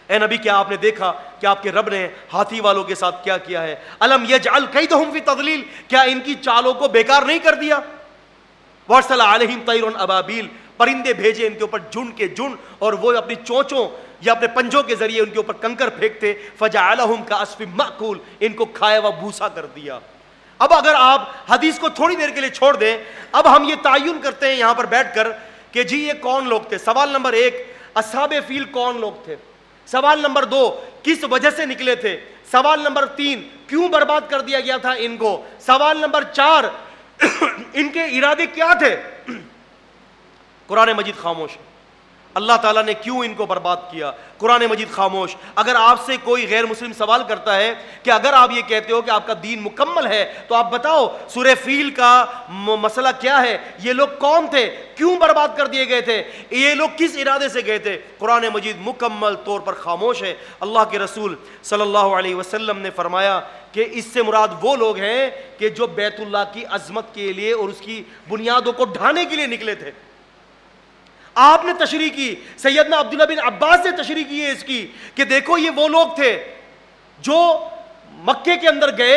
اے نبی کیا آپ نے دیکھا کہ آپ کے رب نے ہاتھی والوں کے ساتھ کیا کیا ہے؟ الم یجعل کیدہم فی تضلیل، کیا ان کی چالوں کو بیکار نہیں کر دیا؟ وارسل علیہم طیر ابابیل، پرندے بھیجے ان کے اوپر جھنڈ کے جھنڈ، اور وہ اپنی چونچوں یا اپنے پنجوں کے ذریعے ان کے اوپر کنکر پھینکتے، فجعلہم کعصف مأکول، ان کو کھایا ہوا بھوسا کر دیا۔ اب اگر آپ حدیث کو تھوڑی دیر کے لیے چھوڑ دیں، اب ہم یہ تعین کرتے ہیں یہاں پر بیٹھ کر کہ جی یہ کون لوگ تھے۔ سوال نمبر 1، اصحاب فیل کون لوگ تھے؟ سوال نمبر 2، کس وجہ سے نکلے تھے؟ سوال نمبر 3، کیوں برباد کر دیا گیا تھا ان کو؟ سوال نمبر 4، ان کے ارادے کیا تھے؟ قرآن مجید خاموش ہے۔ اللہ تعالیٰ نے کیوں ان کو برباد کیا؟ قرآن مجید خاموش۔ اگر آپ سے کوئی غیر مسلم سوال کرتا ہے کہ اگر آپ یہ کہتے ہو کہ آپ کا دین مکمل ہے تو آپ بتاؤ سورہ فیل کا مسئلہ کیا ہے، یہ لوگ کون تھے، کیوں برباد کر دیے گئے تھے، یہ لوگ کس ارادے سے گئے تھے؟ قرآن مجید مکمل طور پر خاموش ہے۔ اللہ کے رسول صلی اللہ علیہ وسلم نے فرمایا کہ اس سے مراد وہ لوگ ہیں کہ جو بیت اللہ کی عظمت کے لیے اور اس کی بنیادوں کو ڈھانے کے لیے نکلے تھے۔ آپ نے تشریح کی، سیدنا عبداللہ بن عباس سے تشریح کی ہے اس کی کہ دیکھو یہ وہ لوگ تھے جو مکے کے اندر گئے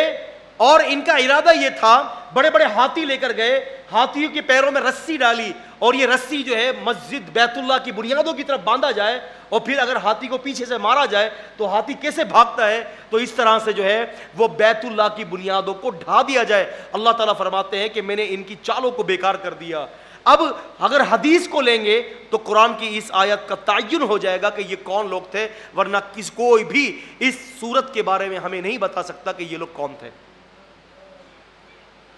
اور ان کا ارادہ یہ تھا، بڑے بڑے ہاتھی لے کر گئے، ہاتھیوں کے پیروں میں رسی ڈالی اور یہ رسی جو ہے مسجد بیت اللہ کی بنیادوں کی طرف باندھا جائے، اور پھر اگر ہاتھی کو پیچھے سے مارا جائے تو ہاتھی کیسے بھاگتا ہے، تو اس طرح سے جو ہے وہ بیت اللہ کی بنیادوں کو ڈھا دیا جائے۔ اللہ تعالیٰ فرماتے ہیں کہ میں نے ان کی چالوں کو بیکار کر دیا۔ اب اگر حدیث کو لیں گے تو قرآن کی اس آیت کا تعین ہو جائے گا کہ یہ کون لوگ تھے، ورنہ کوئی بھی اس صورت کے بارے میں ہمیں نہیں بتا سکتا کہ یہ لوگ کون تھے۔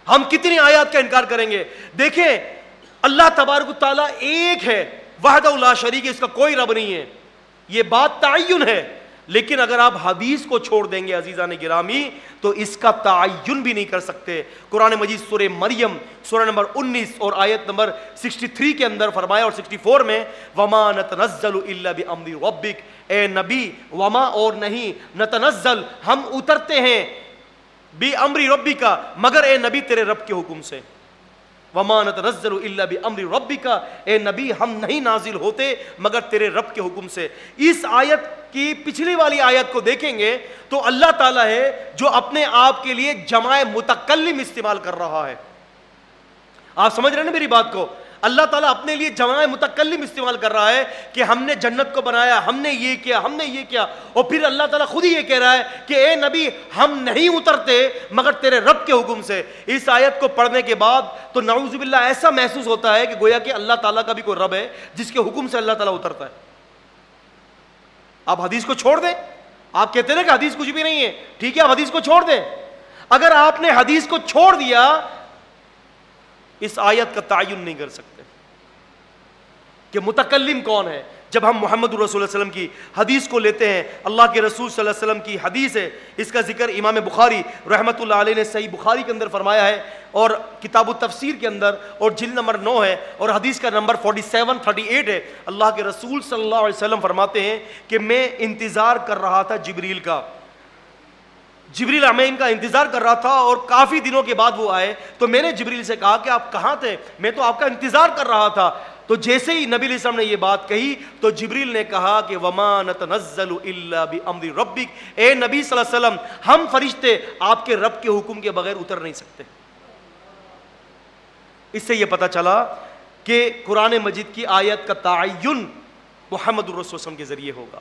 ہم کتنی آیات کا انکار کریں گے؟ دیکھیں اللہ تبارک و تعالیٰ ایک ہے، وحدہ لا شریک ہے، اس کا کوئی رب نہیں ہے، یہ بات تعین ہے۔ لیکن اگر آپ حدیث کو چھوڑ دیں گے عزیزان گرامی تو اس کا تعین بھی نہیں کر سکتے۔ قرآن مجید سورہ مریم سورہ نمبر 19 اور آیت نمبر 63 کے اندر فرمایا، اور 64 میں، وَمَا نَتَنَزَّلُ إِلَّا بِأَمْرِ رَبِّكَ، اے نبی وما اور نہیں، نتنزل ہم اترتے ہیں، بِأَمْرِ رَبِّكَ مگر اے نبی تیرے رب کے حکم سے، وَمَا نَتَنَزَّلُ إِلَّا بِأَمْرِ رَبِّكَ اے نبی ہم نہیں نازل ہوتے مگر تیرے رب کے حکم سے۔ اس آیت کی پچھلی والی آیت کو دیکھیں گے تو اللہ تعالیٰ ہے جو اپنے آپ کے لیے جمع متکلم استعمال کر رہا ہے۔ آپ سمجھ رہے ہیں نا میری بات کو؟ اللہ تعالیٰ اپنے لیے جمع متکلم استعمال کر رہا ہے کہ ہم نے جنت کو بنایا، ہم نے یہ کیا، ہم نے یہ کیا، اور پھر اللہ تعالیٰ خود ہی یہ کہہ رہا ہے کہ اے نبی ہم نہیں اترتے مگر تیرے رب کے حکم سے۔ اس آیت کو پڑھنے کے بعد تو نعوذ باللہ ایسا محسوس ہوتا ہے کہ گویا کہ اللہ تعالیٰ کا بھی کوئی رب ہے جس کے حکم سے اللہ تعالیٰ اترتا ہے۔ آپ حدیث کو چھوڑ دیں، آپ کہتے ہیں کہ حدیث کچھ بھی نہیں ہے، ٹھیک ہے آپ حدیث کو چھوڑ دیں۔ اگر آپ نے حدیث کو چھوڑ دیا اس آیت کا تعین نہیں کر سکتے کہ متکلم کون ہے۔ جب ہم محمد رسول اللہ صلی اللہ علیہ وسلم کی حدیث کو لیتے ہیں، اللہ کے رسول صلی اللہ علیہ وسلم کی حدیث ہے، اس کا ذکر امام بخاری رحمۃ اللہ علیہ نے صحیح بخاری کے اندر فرمایا ہے، اور کتاب التفسیر کے اندر، اور جلد نمبر 9 ہے، اور حدیث کا نمبر 4738 ہے۔ اللہ کے رسول صلی اللہ علیہ وسلم فرماتے ہیں کہ میں انتظار کر رہا تھا جبریل کا، جبریل میں ان کا انتظار کر رہا تھا، اور کافی دنوں کے بعد وہ آئے تو میں نے جبریل سے کہا کہ آپ کہاں تھے، میں تو آپ کا انتظار کر رہا تھا۔ تو جیسے ہی نبی علیہ السلام نے یہ بات کہی تو جبریل نے کہا کہ وَمَا نَتَنَزَّلُ إِلَّا بِأَمْرِ رَبِّكَ اے نبی صلی اللہ علیہ وسلم ہم فرشتے آپ کے رب کے حکم کے بغیر اتر نہیں سکتے۔ اس سے یہ پتہ چلا کہ قرآن مجید کی آیت کا تعین محمد الرسول صلی اللہ علیہ وسلم کے ذریعے ہوگا،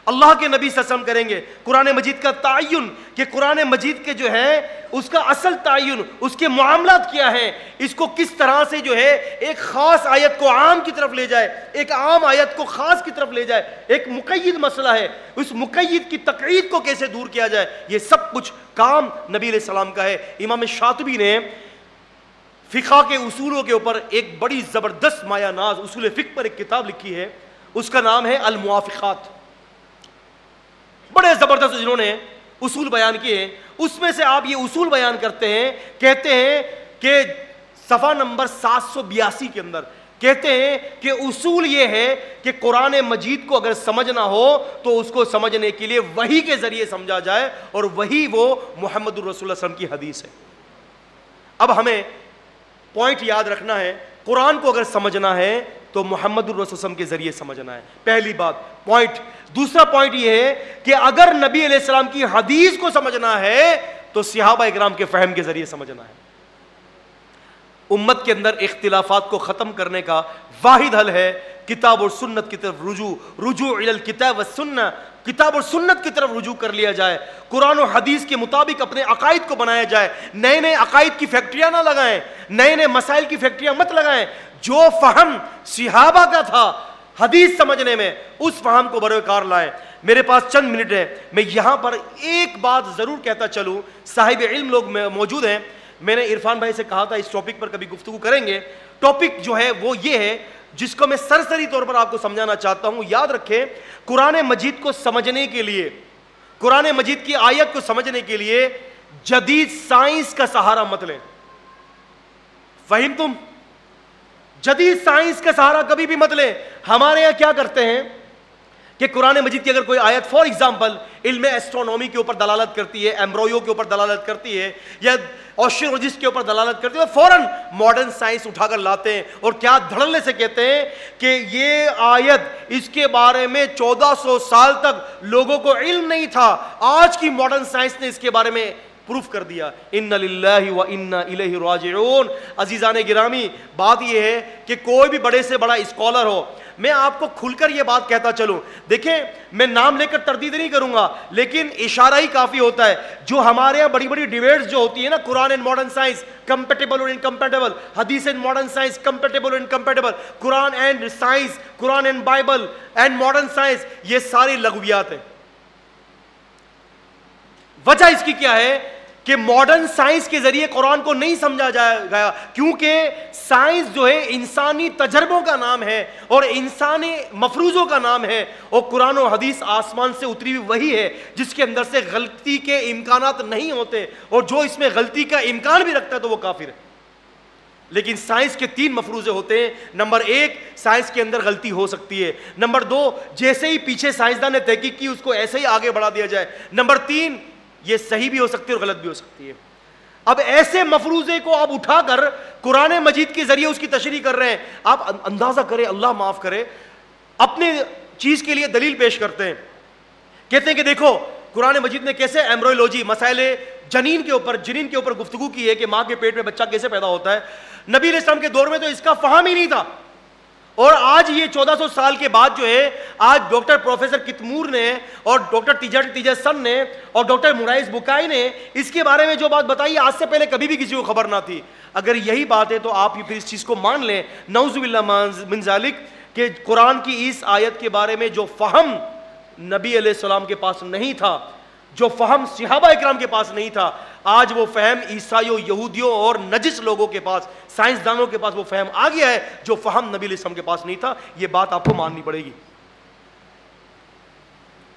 اللہ کے نبی صلی اللہ علیہ وسلم کریں گے۔ قرآن مجید کا تعین کہ قرآن مجید کے جو ہے اس کا اصل تعین، اس کے معاملات کیا ہیں، اس کو کس طرح سے جو ہے ایک خاص آیت کو عام کی طرف لے جائے، ایک عام آیت کو خاص کی طرف لے جائے، ایک مقید مسئلہ ہے، اس مقید کی تقعید کو کیسے دور کیا جائے، یہ سب کچھ کام نبی علیہ السلام کا ہے۔ امام شاطبی نے فقہ کے اصولوں کے اوپر ایک بڑی زبردست مایہ ناز اصول فقہ پر ایک کتاب لکھی ہے، اس کا نام ہے الموافقات۔ بڑے زبردست جنہوں نے اصول بیان کیے ہیں، اس میں سے آپ یہ اصول بیان کرتے ہیں، کہتے ہیں کہ صفحہ نمبر 782 کے اندر کہتے ہیں کہ اصول یہ ہے کہ قرآن مجید کو اگر سمجھنا ہو تو اس کو سمجھنے کے لیے وحی کے ذریعے سمجھا جائے، اور وہی وہ محمد الرسول صلی اللہ علیہ وسلم کی حدیث ہے۔ اب ہمیں پوائنٹ یاد رکھنا ہے، قرآن کو اگر سمجھنا ہے تو محمد الرسول صلی اللہ علیہ وسلم کے ذریعے سمجھنا ہے. پہلی بات پوائنٹ. دوسرا پوائنٹ یہ ہے کہ اگر نبی علیہ السلام کی حدیث کو سمجھنا ہے تو صحابہ اکرام کے فہم کے ذریعے سمجھنا ہے. امت کے اندر اختلافات کو ختم کرنے کا واحد حل ہے کتاب اور سنت کی طرف رجوع الی الکتاب والسنہ. کتاب اور سنت کی طرف رجوع کر لیا جائے, قرآن و حدیث کے مطابق اپنے عقائد کو بنایا جائے. نئے نئے عقائد کی فیکٹریاں نہ لگائیں, نئے نئے مسائل کی فیکٹریاں مت لگائیں. جو فہم صحابہ کا تھا حدیث سمجھنے میں, اس فہم کو بروئے کار لائیں. میرے پاس چند منٹ ہے, میں یہاں پر ایک بات ضرور کہتا چلوں. صاحب علم لوگ موجود ہیں, میں نے عرفان بھائی سے کہا تھا اس ٹاپک پر کبھی گفتگو کریں گے. ٹاپک جو ہے وہ یہ ہے جس کو میں سرسری طور پر آپ کو سمجھانا چاہتا ہوں. یاد رکھیں, قرآن مجید کو سمجھنے کے لیے, قرآن مجید کی آیت کو سمجھنے کے لیے جدید سائنس کا سہارا مت لیں. فہم تم؟ جدید سائنس کا سہارا کبھی بھی مت لیں. ہمارے یہاں کیا کرتے ہیں کہ قرآن مجید کی اگر کوئی آیت فار ایگزامپل علم ایسٹرونومی کے اوپر دلالت کرتی ہے, ایمبرائیو کے اوپر دلالت کرتی ہے, یا آسٹریولوجسٹ کے اوپر دلالت کرتی ہے, تو فوراً ماڈرن سائنس اٹھا کر لاتے ہیں اور کیا دھڑلے سے کہتے ہیں کہ یہ آیت اس کے بارے میں 1400 سال تک لوگوں کو علم نہیں تھا, آج کی ماڈرن سائنس نے اس کے بارے میں پروف کر دیا. ان للہ و انا الیہ راجعون. عزیزان گرامی, بات یہ ہے کہ کوئی بھی بڑے سے بڑا اسکالر ہو, میں آپ کو کھل کر یہ بات کہتا چلوں, دیکھیں میں نام لے کر تردید نہیں کروں گا لیکن اشارہ ہی کافی ہوتا ہے. جو ہمارے یہاں بڑی بڑی ڈیبیٹس جو ہوتی ہے نا, قرآن اینڈ ماڈرن سائنس کمپیٹیبل اور انکمپیٹیبل, حدیث اینڈ ماڈرن سائنس کمپیٹیبل اور incompatible, Quran and science, Quran and Bible and modern science, یہ ساری لغویات ہیں. وجہ اس کی کیا ہے کہ ماڈرن سائنس کے ذریعے قرآن کو نہیں سمجھا گیا, کیونکہ سائنس جو ہے انسانی تجربوں کا نام ہے اور انسانی مفروضوں کا نام ہے, اور قرآن و حدیث آسمان سے اتری ہوئی وہی ہے جس کے اندر سے غلطی کے امکانات نہیں ہوتے, اور جو اس میں غلطی کا امکان بھی رکھتا ہے تو وہ کافر ہے. لیکن سائنس کے 3 مفروضے ہوتے ہیں. نمبر 1, سائنس کے اندر غلطی ہو سکتی ہے. نمبر 2, جیسے ہی پیچھے سائنسدان نے تحقیق کی اس کو ایسے ہی آگے بڑھا دیا جائے. نمبر 3, یہ صحیح بھی ہو سکتی ہے اور غلط بھی ہو سکتی ہے. اب ایسے مفروضے کو آپ اٹھا کر قرآن مجید کے ذریعے اس کی تشریح کر رہے ہیں. آپ اندازہ کریں, اللہ معاف کرے, اپنے چیز کے لیے دلیل پیش کرتے ہیں, کہتے ہیں کہ دیکھو قرآن مجید نے کیسے ایمبرائیولوجی, مسائل جنین کے اوپر گفتگو کی ہے کہ ماں کے پیٹ میں بچہ کیسے پیدا ہوتا ہے. نبی علیہ السلام کے دور میں تو اس کا فہم ہی نہیں تھا, اور آج یہ 1400 سال کے بعد جو ہے, آج ڈاکٹر پروفیسر کتمور نے اور ڈاکٹر تیجسن نے اور ڈاکٹر مرائز بکائی نے اس کے بارے میں جو بات بتائی, آج سے پہلے کبھی بھی کسی کو خبر نہ تھی. اگر یہی بات ہے تو آپ پھر اس چیز کو مان لیں, نعوذ باللہ من ذالک, کہ قرآن کی اس آیت کے بارے میں جو فہم نبی علیہ السلام کے پاس نہیں تھا, جو فہم صحابہ اکرام کے پاس نہیں تھا, آج وہ فہم عیسائیوں, یہودیوں اور نجس لوگوں کے پاس, سائنسدانوں کے پاس وہ فہم آ گیا ہے جو فہم نبی علیہ السلام کے پاس نہیں تھا. یہ بات آپ کو ماننی پڑے گی.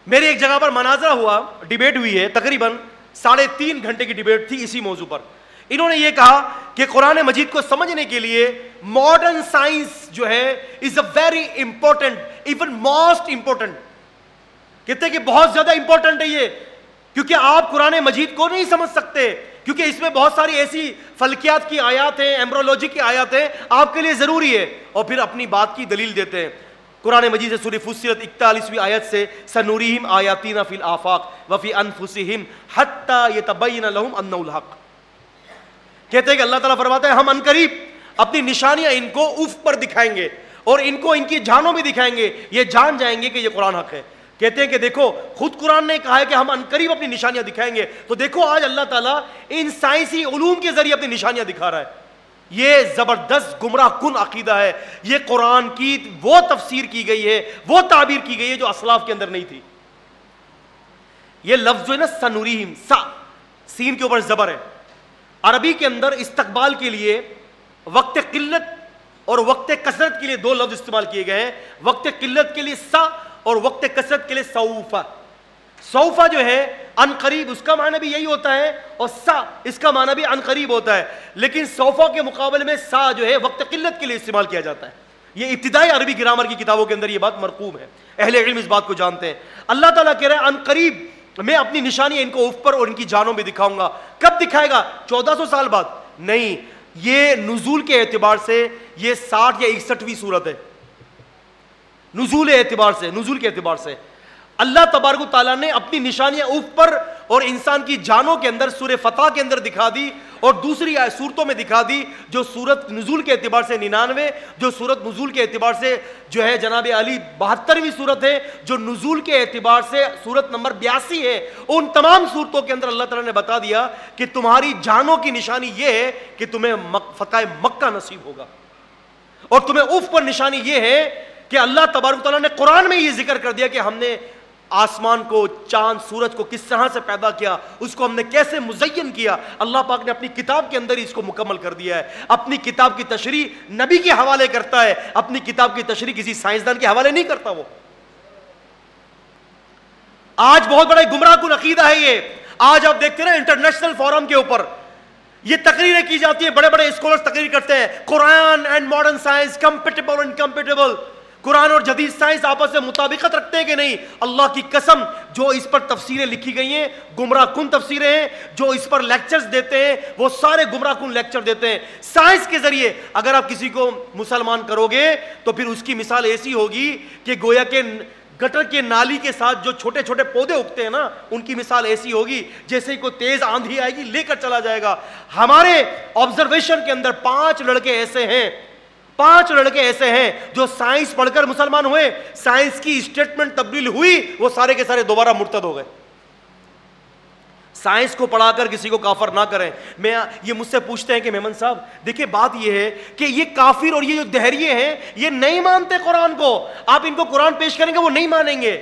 میرے ایک جگہ پر مناظرہ ہوا, ڈیبیٹ ہوئی ہے, تقریباً 3.5 گھنٹے کی ڈیبیٹ تھی اسی موضوع پر. انہوں نے یہ کہا کہ قرآن مجید کو سمجھنے کے لیے ماڈرن سائنس جو ہے is a very important, even most important. کہتے ہیں کہ بہت زیادہ امپورٹنٹ ہے یہ, کیونکہ آپ قرآن مجید کو نہیں سمجھ سکتے, کیونکہ اس میں بہت ساری ایسی فلکیات کی آیات ہیں, ایمبرولوجی کی آیات ہیں, آپ کے لیے ضروری ہے. اور پھر اپنی بات کی دلیل دیتے ہیں. قرآن مجید سے سورہ فصلت 41ویں آیت سے, سنوریہم آیاتنا فی الآفاق وفی انفسہم حتی یتبین لہم انہ الحق. کہتے ہیں کہ اللہ تعالیٰ فرماتا ہے ہم عنقریب اپنی نشانیاں ان کو افق پر دکھائیں گے اور ان کو ان کی جانوں بھی دکھائیں گے, یہ جان جائیں گے کہ یہ قرآن حق ہے. کہتے ہیں کہ دیکھو خود قرآن نے کہا ہے کہ ہم عنقریب اپنی نشانیاں دکھائیں گے, تو دیکھو آج اللہ تعالیٰ ان سائنسی علوم کے ذریعے اپنی نشانیاں دکھا رہا ہے. یہ زبردست گمراہ کن عقیدہ ہے. یہ قرآن کی وہ تفسیر کی گئی ہے, وہ تعبیر کی گئی ہے جو اسلاف کے اندر نہیں تھی. یہ لفظ جو ہے نا سنوریہم, سین کے اوپر زبر ہے. عربی کے اندر استقبال کے لیے وقت قلت اور وقت کثرت کے لیے 2 لفظ استعمال کیے گئے ہیں. وقت قلت کے لیے سا اور وقت کثرت کے لیے سوفا. سوفا جو ہے ان قریب, اس کا معنی بھی یہی ہوتا ہے, اور سا اس کا معنی بھی ان قریب ہوتا ہے, لیکن سوفا کے مقابلے میں سا جو ہے وقت قلت کے لیے استعمال کیا جاتا ہے. یہ ابتدائی عربی گرامر کی کتابوں کے اندر یہ بات مرقوم ہے, اہل علم اس بات کو جانتے ہیں. اللہ تعالیٰ کہہ رہا ہے ان قریب میں اپنی نشانی ان کو اوپر اور ان کی جانوں میں دکھاؤں گا. کب دکھائے گا؟ 1400 سال بعد نہیں, یہ نزول کے اعتبار سے یہ 60 یا 61ویں سورت ہے. نزول اعتبار سے, نزول کے اعتبار سے اللہ تبارک و تعالیٰ نے اپنی نشانیاں اوپر اور انسان کی جانوں کے اندر سورہ فتح کے اندر دکھا دی, اور دوسری صورتوں میں دکھا دی. جو سورت نزول کے اعتبار سے 99, جو سورت نزول کے اعتبار سے جو ہے جناب علی 72ویں سورت ہے, جو نزول کے اعتبار سے سورت نمبر 82 ہے, ان تمام صورتوں کے اندر اللہ تعالیٰ نے بتا دیا کہ تمہاری جانوں کی نشانی یہ ہے کہ تمہیں فتح مکہ نصیب ہوگا, اور تمہیں اوپر نشانی یہ ہے کہ اللہ تبارک تعالیٰ نے قرآن میں یہ ذکر کر دیا کہ ہم نے آسمان کو, چاند, سورج کو کس طرح سے پیدا کیا, اس کو ہم نے کیسے مزین کیا. اللہ پاک نے اپنی کتاب کے اندر ہی اس کو مکمل کر دیا ہے. اپنی کتاب کی تشریح نبی کے حوالے کرتا ہے, اپنی کتاب کی تشریح کسی سائنسدان کے حوالے نہیں کرتا. وہ آج بہت بڑا گمراہ کن عقیدہ ہے یہ. آج آپ دیکھتے ہیں انٹرنیشنل فورم کے اوپر یہ تقریریں کی جاتی ہیں, بڑے بڑے اسکالرز تقریر کرتے ہیں, Quran and modern science compatible and compatible. Quran اور جدید سائنس آپس میں مطابقت رکھتے ہیں کہ نہیں؟ اللہ کی قسم جو اس پر تفسیریں لکھی گئی ہیں گمراہ کن تفسیریں ہیں. جو اس پر لیکچرز دیتے ہیں وہ سارے گمراہ کن لیکچر دیتے ہیں. سائنس کے ذریعے اگر آپ کسی کو مسلمان کرو گے تو پھر اس کی مثال ایسی ہوگی کہ گویا کہ گٹر کے نالی کے ساتھ جو چھوٹے چھوٹے پودے اگتے ہیں نا, ان کی مثال ایسی ہوگی جیسے ہی کوئی تیز آندھی آئے گی لے کر چلا جائے گا. ہمارے آبزرویشن کے اندر 5 لڑکے ایسے ہیں جو سائنس پڑھ کر مسلمان ہوئے, سائنس کی اسٹیٹمنٹ تبدیل ہوئی, وہ سارے کے سارے دوبارہ مرتد ہو گئے. سائنس کو پڑھا کر کسی کو کافر نہ کریں. یہ مجھ سے پوچھتے ہیں کہ میمن صاحب دیکھیں بات یہ ہے کہ یہ کافر اور یہ جو دہریے ہیں یہ نہیں مانتے قرآن کو, آپ ان کو قرآن پیش کریں گے وہ نہیں مانیں گے,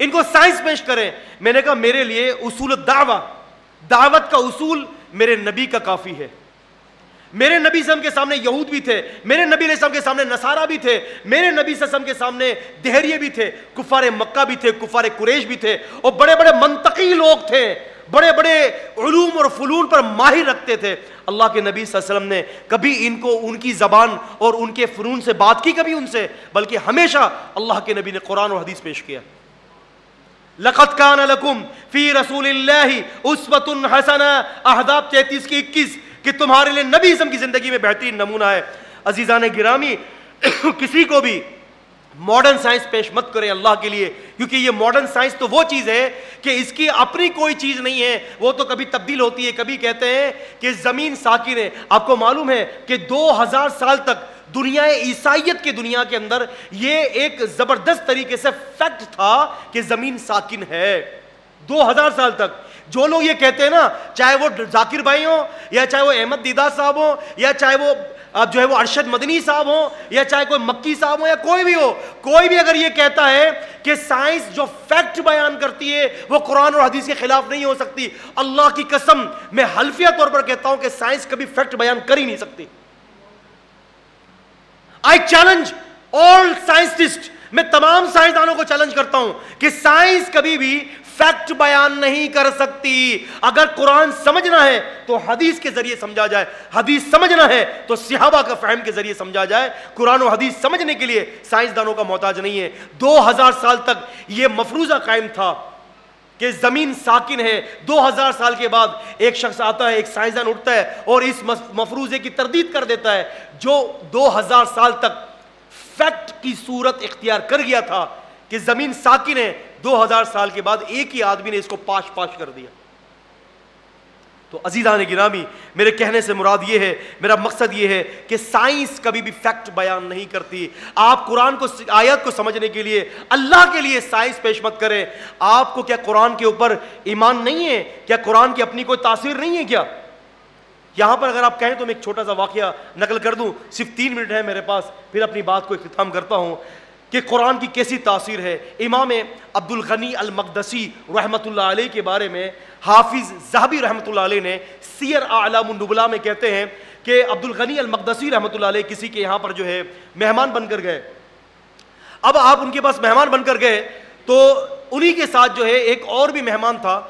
ان کو سائنس پیش کریں. میں نے کہا میرے لیے اصول دعوت کا اصول میرے نبی کا کافی ہے. میرے نبی صلی اللہ علیہ وسلم کے سامنے یہود بھی تھے, میرے نبی علیہ السلام کے سامنے نصارہ بھی تھے, میرے نبی صلی اللہ علیہ وسلم کے سامنے دہریے بھی تھے, کفار مکہ بھی تھے, کفار قریش بھی تھے, اور بڑے بڑے منطقی لوگ تھے, بڑے بڑے علوم اور فنون پر ماہر رکھتے تھے. اللہ کے نبی صلی اللہ علیہ وسلم نے کبھی ان کو ان کی زبان اور ان کے فنون سے بات کی کبھی ان سے, بلکہ ہمیشہ اللہ کے نبی نے قرآن اور حدیث پیش کیا. لقد کان لکم فی رسول اللہ اسوۃ حسنہ, احزاب 33 کی 21, کہ تمہارے لیے نبی اسم کی زندگی میں بہترین نمونہ ہے. عزیزان گرامی, کسی کو بھی ماڈرن سائنس پیش مت کریں اللہ کے لیے, کیونکہ یہ ماڈرن سائنس تو وہ چیز ہے کہ اس کی اپنی کوئی چیز نہیں ہے, وہ تو کبھی تبدیل ہوتی ہے. کبھی کہتے ہیں کہ زمین ساکن ہے. آپ کو معلوم ہے کہ 2000 سال تک دنیا عیسائیت کے دنیا کے اندر یہ ایک زبردست طریقے سے فیکٹ تھا کہ زمین ساکن ہے. 2000 سال تک جو لوگ یہ کہتے ہیں نا, چاہے وہ ذاکر بھائی ہوں, یا چاہے وہ احمد دیدار صاحب ہوں, یا چاہے وہ جو ہے وہ ارشد مدنی صاحب ہوں, یا چاہے کوئی مکی صاحب ہوں, یا کوئی بھی ہو, کوئی بھی اگر یہ کہتا ہے کہ سائنس جو فیکٹ بیان کرتی ہے وہ قرآن اور حدیث کے خلاف نہیں ہو سکتی, اللہ کی قسم میں حلفیہ طور پر کہتا ہوں کہ سائنس کبھی فیکٹ بیان کر ہی نہیں سکتی. I challenge all scientists, میں تمام سائنسدانوں کو چیلنج کرتا ہوں کہ سائنس کبھی بھی فیکٹ بیان نہیں کر سکتی. اگر قرآن سمجھنا ہے تو حدیث کے ذریعے سمجھا جائے, حدیث سمجھنا ہے تو صحابہ کا فہم کے ذریعے سمجھا جائے. قرآن و حدیث سمجھنے کے لیے سائنسدانوں کا محتاج نہیں ہے. 2000 سال تک یہ مفروضہ قائم تھا کہ زمین ساکن ہے. 2000 سال کے بعد ایک شخص آتا ہے, ایک سائنسدان اٹھتا ہے اور اس مفروضے کی تردید کر دیتا ہے. جو 2000 سال تک فیکٹ کی صورت اختیار کر گیا تھا کہ زمین ساکن ہے, 2000 سال کے بعد ایک ہی آدمی نے اس کو پاش کر دیا. تو عزیزان گرامی, میرے کہنے سے مراد یہ ہے, میرا مقصد یہ ہے کہ سائنس کبھی بھی فیکٹ بیان نہیں کرتی. آپ قرآن کو, آیات کو سمجھنے کے لیے اللہ کے لیے سائنس پیش مت کریں. آپ کو کیا قرآن کے اوپر ایمان نہیں ہے؟ کیا قرآن کی اپنی کوئی تاثیر نہیں ہے کیا؟ یہاں پر اگر آپ کہیں تو میں ایک چھوٹا سا واقعہ نقل کر دوں, صرف 3 منٹ ہے میرے پاس, پھر اپنی بات کو اختتام کرتا ہوں کہ قرآن کی کیسی تاثیر ہے. امام عبد الغنی المقدسی رحمۃ اللہ علیہ کے بارے میں حافظ ذہبی رحمۃ اللہ علیہ نے سیر اعلام النبلاء میں کہتے ہیں کہ عبد الغنی المقدسی رحمۃ اللہ علیہ کسی کے یہاں پر جو ہے مہمان بن کر گئے. اب آپ ان کے پاس مہمان بن کر گئے تو انہی کے ساتھ جو ہے ایک اور بھی مہمان تھا,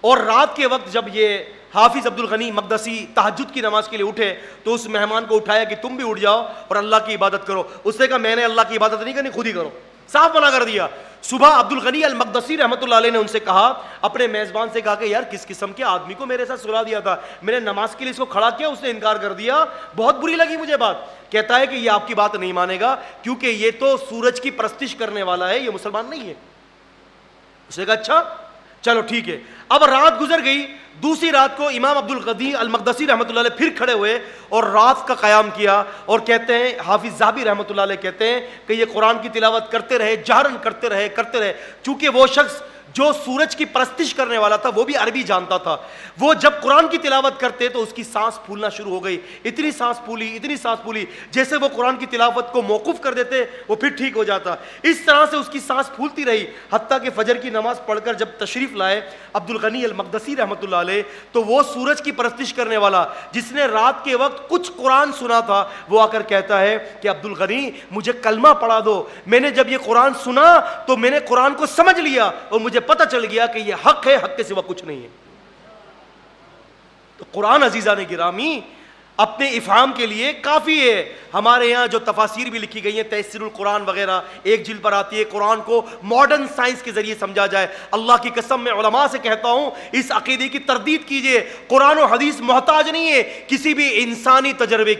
اور رات کے وقت جب یہ حافظ عبد الغنی مقدسی تہجد کی نماز کے لیے اٹھے تو اس مہمان کو اٹھایا کہ تم بھی اٹھ جاؤ اور اللہ کی عبادت کرو. اس نے کہا میں نے اللہ کی عبادت نہیں کرنی, خود ہی کرو. صاف منع کر دیا. صبح عبد الغنی المقدسی رحمۃ اللہ علیہ نے ان سے کہا, اپنے میزبان سے کہا کہ یار کس قسم کے آدمی کو میرے ساتھ سلا دیا تھا, میں نے نماز کے لیے اس کو کھڑا کیا, اس نے انکار کر دیا, بہت بری لگی مجھے بات. کہتا ہے کہ یہ آپ کی بات نہیں مانے گا کیونکہ یہ تو سورج کی پرستش کرنے والا ہے, یہ مسلمان نہیں ہے. اس نے کہا اچھا چلو ٹھیک ہے. اب رات گزر گئی. دوسری رات کو امام عبد الغنی المقدسی رحمۃ اللہ علیہ پھر کھڑے ہوئے اور رات کا قیام کیا, اور کہتے ہیں حافظ ذہبی رحمۃ اللہ علیہ کہتے ہیں کہ یہ قرآن کی تلاوت کرتے رہے, جہرن کرتے رہے. چونکہ وہ شخص جو سورج کی پرستش کرنے والا تھا وہ بھی عربی جانتا تھا, وہ جب قرآن کی تلاوت کرتے تو اس کی سانس پھولنا شروع ہو گئی. اتنی سانس پھولی جیسے وہ قرآن کی تلاوت کو موقوف کر دیتے وہ پھر ٹھیک ہو جاتا. اس طرح سے اس کی سانس پھولتی رہی حتیٰ کہ فجر کی نماز پڑھ کر جب تشریف لائے عبد الغنی المقدسی رحمۃ اللہ علیہ, تو وہ سورج کی پرستش کرنے والا جس نے رات کے وقت کچھ قرآن سنا تھا وہ آ کر کہتا ہے کہ عبد الغنی مجھے کلمہ پڑھا دو. میں نے جب یہ قرآن سنا تو میں نے قرآن کو سمجھ لیا اور مجھے پتہ چل گیا کہ یہ حق ہے, حق کے سوا کچھ نہیں ہے. تو قرآن عزیزان گرامی اپنے افہام کے لیے کافی ہے. ہمارے یہاں جو تفاسیر بھی لکھی گئی ہیں, تفسیر القرآن وغیرہ ایک جلد پر آتی ہے, قرآن کو ماڈرن سائنس کے ذریعے سمجھا جائے. اللہ کی قسم میں علماء سے کہتا ہوں اس عقیدے کی تردید کیجئے. قرآن و حدیث محتاج نہیں ہے کسی بھی انسانی تجربے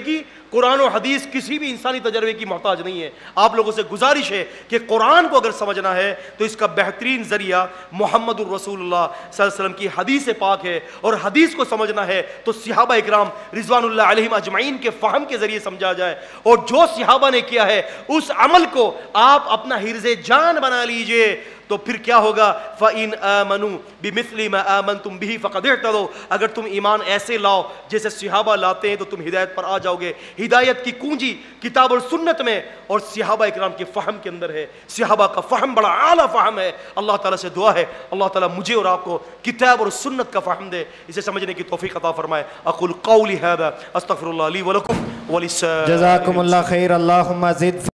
کی. قرآن و حدیث کسی بھی انسانی تجربے کی محتاج نہیں ہے. آپ لوگوں سے گزارش ہے کہ قرآن کو اگر سمجھنا ہے تو اس کا بہترین ذریعہ محمد الرسول اللہ صلی اللہ علیہ وسلم کی حدیث پاک ہے, اور حدیث کو سمجھنا ہے تو صحابہ اکرام رضوان اللہ علیہم اجمعین کے فہم کے ذریعے سمجھا جائے. اور جو صحابہ نے کیا ہے اس عمل کو آپ اپنا حرز جان بنا لیجئے, تو پھر کیا ہوگا؟ فَإِنْ آمَنُوا بِمِثْلِ مَا آمَنْتُمْ بِهِ فَقَدْ اهْتَدَوْا. اگر تم ایمان ایسے لاؤ جیسے صحابہ لاتے ہیں تو تم ہدایت پر آ جاؤ گے. ہدایت کی کنجی کتاب اور سنت میں اور صحابہ اکرام کے فہم کے اندر ہے. صحابہ کا فہم بڑا اعلیٰ فہم ہے. اللہ تعالیٰ سے دعا ہے اللہ تعالیٰ مجھے اور آپ کو کتاب اور سنت کا فہم دے, اسے سمجھنے کی توفیق عطا فرمائے. اقول قولی ھذا استغفر اللہ لی ولکم وللسائر. جزاکم اللہ خیر. اللہم زد